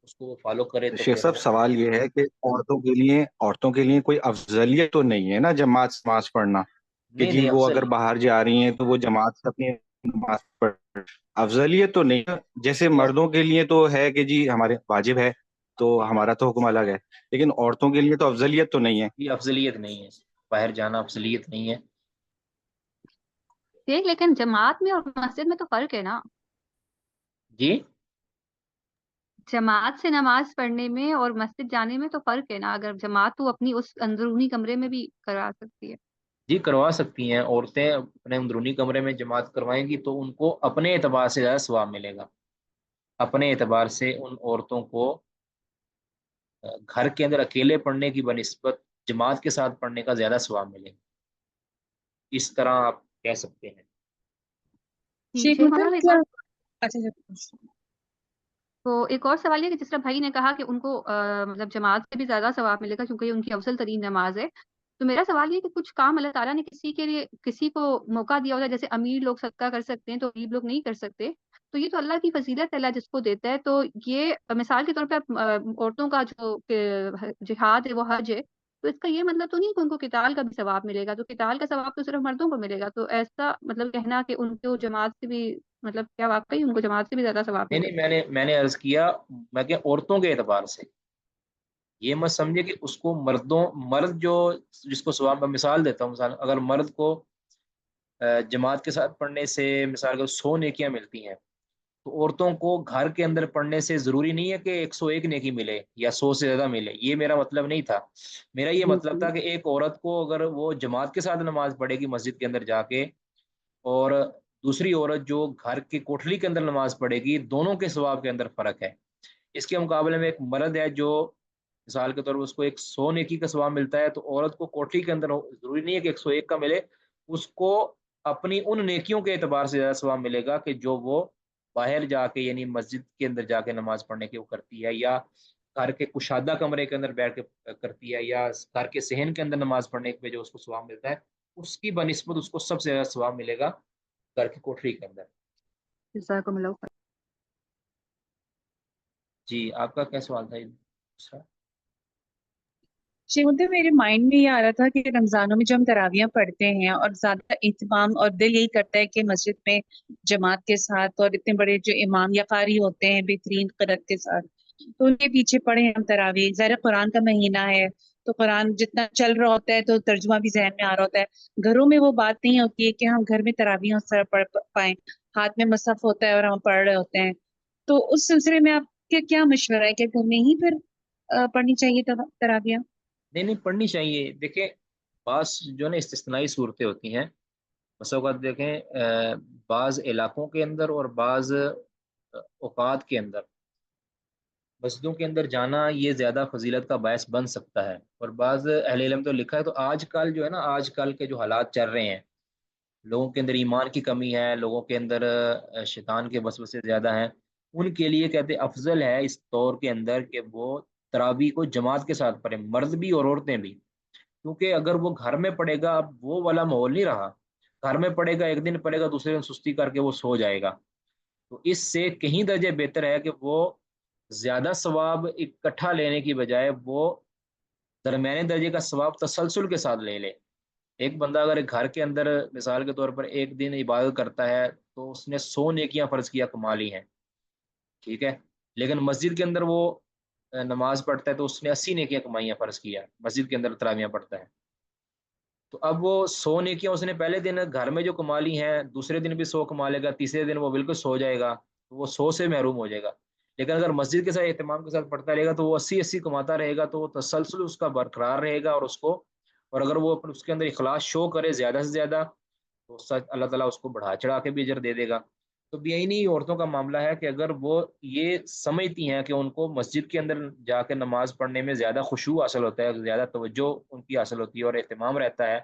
S1: اس کو وہ فالو کرے تو
S5: شیخ
S1: پھر
S5: صاحب، سوال یہ ہے کہ عورتوں کے لیے کوئی افضلیت تو نہیں ہے نا جماعت سے نماز پڑھنا، کہ
S1: نہیں
S5: جی
S1: نہیں
S5: وہ
S1: افضل
S5: اگر باہر جا رہی ہیں تو وہ جماعت سے اپنی نماز پڑھ، افضلیت تو نہیں ہے؟ جیسے مردوں کے لیے تو ہے کہ جی ہمارے واجب ہے تو ہمارا تو حکم الگ ہے، لیکن عورتوں کے لیے تو افضلیت تو نہیں ہے۔
S1: یہ افضلیت نہیں ہے، باہر جانا افضلیت نہیں ہے۔
S3: دیکھ، لیکن جماعت میں اور مسجد میں تو فرق ہے نا۔
S1: جی
S3: جماعت سے نماز پڑھنے میں اور مسجد جانے میں تو فرق ہے نا، اگر جماعت تو اپنی اس اندرونی کمرے میں بھی کرا سکتی ہے۔
S1: جی کروا سکتی ہیں عورتیں، اپنے اندرونی کمرے میں جماعت کروائیں گی تو ان کو اپنے اعتبار سے زیادہ ثواب ملے گا، اپنے اعتبار سے ان عورتوں کو گھر کے اندر اکیلے پڑھنے کی بنسبت جماعت کے ساتھ پڑھنے کا زیادہ ثواب ملے گا، اس طرح آپ کہہ سکتے ہیں۔
S3: جی
S2: شیخ
S3: شیخ
S2: مطلب
S3: مولانا، ایک
S2: کیا؟
S3: اور
S2: اچھا
S3: تو ایک اور سوال یہ کہ جس طرح بھائی نے کہا کہ ان کو مطلب جماعت سے بھی زیادہ ثواب ملے گا کیونکہ یہ ان کی افضل ترین نماز ہے، تو میرا سوال یہ کہ کچھ کام اللہ تعالیٰ نے کسی کے لیے کسی کو موقع دیا ہوتا ہے، جیسے امیر لوگ صدقہ کر سکتے ہیں تو غریب لوگ نہیں کر سکتے، تو یہ تو اللہ کی فضیلت ہے، اللہ جس کو دیتا ہے، تو یہ مثال کے طور پہ عورتوں کا جو جہاد ہے وہ حج ہے، تو اس کا یہ مطلب تو نہیں کہ ان کو قتال کا بھی ثواب ملے گا، تو قتال کا ثواب تو صرف مردوں کو ملے گا، تو ایسا مطلب کہنا کہ ان کو جماعت سے بھی مطلب کیا واقعی ان کو جماعت سے بھی زیادہ ثواب
S1: نہیں
S3: ملے
S1: نہیں، میں نے عرض کیا، میں کہ عورتوں کے اعتبار سے یہ مت سمجھے کہ اس کو مرد جو جس کو ثواب، میں مثال دیتا ہوں، مثال اگر مرد کو جماعت کے ساتھ پڑھنے سے مثال کے 100 نیکیاں ملتی ہیں، تو عورتوں کو گھر کے اندر پڑھنے سے ضروری نہیں ہے کہ 101 نیکی ملے یا 100 سے زیادہ ملے، یہ میرا مطلب نہیں تھا۔ میرا یہ
S3: گا۔
S1: مطلب تھا کہ ایک عورت کو اگر وہ جماعت کے ساتھ نماز پڑھے گی مسجد کے اندر جا کے، اور دوسری عورت جو گھر کی کوٹھلی کے اندر نماز پڑھے گی، دونوں کے ثواب کے اندر فرق ہے۔ اس کے مقابلے میں ایک مرد ہے جو مثال کے طور پر اس کو 100 نیکی کا ثواب ملتا ہے، تو عورت کو کوٹھلی کے اندر ضروری نہیں ہے کہ 101 کا ملے، اس کو اپنی ان نیکیوں کے اعتبار سے زیادہ ثواب ملے گا کہ جو وہ باہر جا کے یعنی مسجد کے اندر جا کے نماز پڑھنے کے وہ کرتی ہے، یا گھر کے کشادہ کمرے کے اندر بیٹھ کے کرتی ہے، یا گھر کے صحن کے اندر نماز پڑھنے پہ جو اس کو ثواب ملتا ہے، اس کی بنسبت اس کو سب سے زیادہ ثواب ملے گا گھر کی کوٹھری کے اندر۔
S3: جزاکم اللہ خیر۔
S1: جی آپ کا کیا سوال تھا یہ دوسرا؟
S2: شیخ مطلب میرے مائنڈ میں یہ آ رہا تھا کہ رمضانوں میں جو ہم تراویاں پڑھتے ہیں اور زیادہ اہتمام اور دل یہی کرتا ہے کہ مسجد میں جماعت کے ساتھ، اور اتنے بڑے جو امام یا قاری ہوتے ہیں بہترین قرأت کے ساتھ، تو ان کے پیچھے پڑھے ہم تراویح، ظاہر قرآن کا مہینہ ہے تو قرآن جتنا چل رہا ہوتا ہے تو ترجمہ بھی ذہن میں آ رہا ہوتا ہے، گھروں میں وہ بات نہیں ہوتی ہے کہ ہم گھر میں تراویح اس طرح پڑھ پائیں، ہاتھ میں مصحف ہوتا ہے اور ہم پڑھ رہے ہوتے ہیں، تو اس سلسلے میں آپ کے کیا مشورہ ہے کہ گھر میں ہی پھر پڑھنی چاہیے تراویح؟
S1: نہیں نہیں، پڑھنی چاہیے۔ دیکھیں بعض جو نا استثنائی صورتیں ہوتی ہیں، مثلا اوقات دیکھیں بعض علاقوں کے اندر اور بعض اوقات کے اندر مسجدوں کے اندر جانا یہ زیادہ فضیلت کا باعث بن سکتا ہے، اور بعض اہل علم تو لکھا ہے، تو آج کل جو ہے نا آج کل کے جو حالات چل رہے ہیں، لوگوں کے اندر ایمان کی کمی ہے، لوگوں کے اندر شیطان کے وسوسے زیادہ ہیں، ان کے لیے کہتے افضل ہے اس دور کے اندر کہ وہ تراویح کو جماعت کے ساتھ پڑھیں، مرد بھی اور عورتیں بھی، کیونکہ اگر وہ گھر میں پڑھے گا اب وہ والا ماحول نہیں رہا، گھر میں پڑھے گا، ایک دن پڑھے گا، دوسرے دن سستی کر کے وہ سو جائے گا، تو اس سے کہیں درجے بہتر ہے کہ وہ زیادہ ثواب اکٹھا لینے کی بجائے وہ درمیانے درجے کا ثواب تسلسل کے ساتھ لے لے۔ ایک بندہ اگر ایک گھر کے اندر مثال کے طور پر ایک دن عبادت کرتا ہے تو اس نے 100 نیکیاں فرض کیا کما لی ہیں، ٹھیک ہے، لیکن مسجد کے اندر وہ نماز پڑھتا ہے تو اس نے 80 نیکیاں کمائی ہیں فرض کیا، مسجد کے اندر تراویحاں پڑھتا ہے، تو اب وہ 100 نیکیاں اس نے پہلے دن گھر میں جو کما لی ہیں، دوسرے دن بھی 100 کما لے گا، تیسرے دن وہ بالکل سو جائے گا، تو وہ 100 سے محروم ہو جائے گا۔ لیکن اگر مسجد کے ساتھ اہتمام کے ساتھ پڑھتا رہے گا تو وہ 80 کماتا رہے گا، تو وہ تسلسل اس کا برقرار رہے گا، اور اس کو، اور اگر وہ اس کے اندر اخلاص شو کرے زیادہ سے زیادہ تو سچ اللہ تعالیٰ اس کو بڑھا چڑھا کے بھی اجر دے دے گا۔ تو بےآئینی عورتوں کا معاملہ ہے کہ اگر وہ یہ سمجھتی ہیں کہ ان کو مسجد کے اندر جا کے نماز پڑھنے میں زیادہ خشوع حاصل ہوتا ہے، زیادہ توجہ ان کی حاصل ہوتی ہے اور اہتمام رہتا ہے،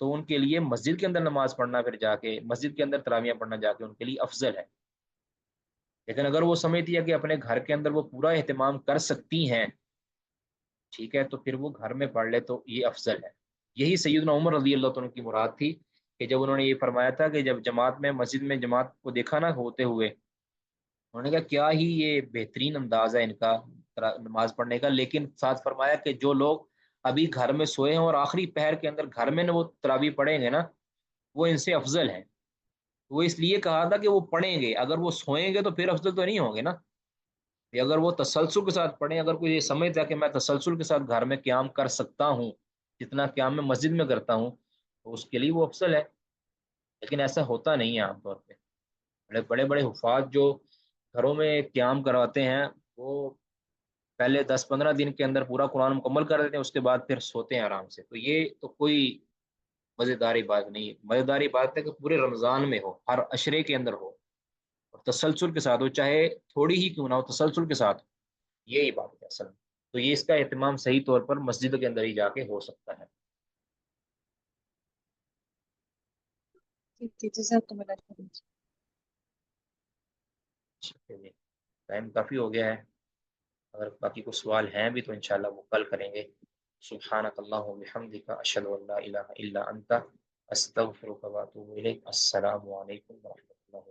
S1: تو ان کے لیے مسجد کے اندر نماز پڑھنا، پھر جا کے مسجد کے اندر تراویحاں پڑھنا جا کے ان کے لیے افضل ہے۔ لیکن اگر وہ سمجھتی ہے کہ اپنے گھر کے اندر وہ پورا اہتمام کر سکتی ہیں، ٹھیک ہے، تو پھر وہ گھر میں پڑھ لے تو یہ افضل ہے۔ یہی سیدنا عمر رضی اللہ عنہ کی مراد تھی کہ جب انہوں نے یہ فرمایا تھا کہ جب جماعت میں مسجد میں جماعت کو دیکھا نہ ہوتے ہوئے، انہوں نے کہا کیا ہی یہ بہترین انداز ہے ان کا نماز پڑھنے کا، لیکن ساتھ فرمایا کہ جو لوگ ابھی گھر میں سوئے ہیں اور آخری پہر کے اندر گھر میں وہ تراویح پڑھیں گے نا، وہ ان سے افضل ہیں۔ وہ اس لیے کہا تھا کہ وہ پڑھیں گے، اگر وہ سوئیں گے تو پھر افضل تو نہیں ہوں گے نا، اگر وہ تسلسل کے ساتھ پڑھیں، اگر کوئی یہ سمجھتا ہے کہ میں تسلسل کے ساتھ گھر میں قیام کر سکتا ہوں جتنا قیام میں مسجد میں کرتا ہوں، تو اس کے لیے وہ افضل ہے۔ لیکن ایسا ہوتا نہیں ہے عام طور پہ۔ بڑے بڑے بڑے حفاظ جو گھروں میں قیام کرواتے ہیں، وہ پہلے 10-15 دن کے اندر پورا قرآن مکمل کر دیتے ہیں، اس کے بعد پھر سوتے ہیں آرام سے، تو یہ تو کوئی مزیداری بات نہیں ہے۔ مزیداری بات ہے کہ پورے رمضان میں ہو، ہر عشرے کے اندر ہو، اور تسلسل کے ساتھ ہو، چاہے تھوڑی ہی کیوں نہ ہو، تسلسل کے ساتھ، یہی بات ہے اصل میں۔ تو یہ اس کا اہتمام صحیح طور پر مسجد کے اندر ہی جا کے ہو سکتا ہے۔
S2: ٹھیک ہے، جزاکم اللہ خیر۔
S1: چلیے، ٹائم کافی ہو گیا ہے، اگر باقی کوئی سوال ہیں بھی تو انشاءاللہ وہ کل کریں گے۔ سبحانک اللہم و بحمدک، اشہد ان لا الہ الا انت، استغفرک و اتوب الیک۔ السلام علیکم ورحمۃ اللہ۔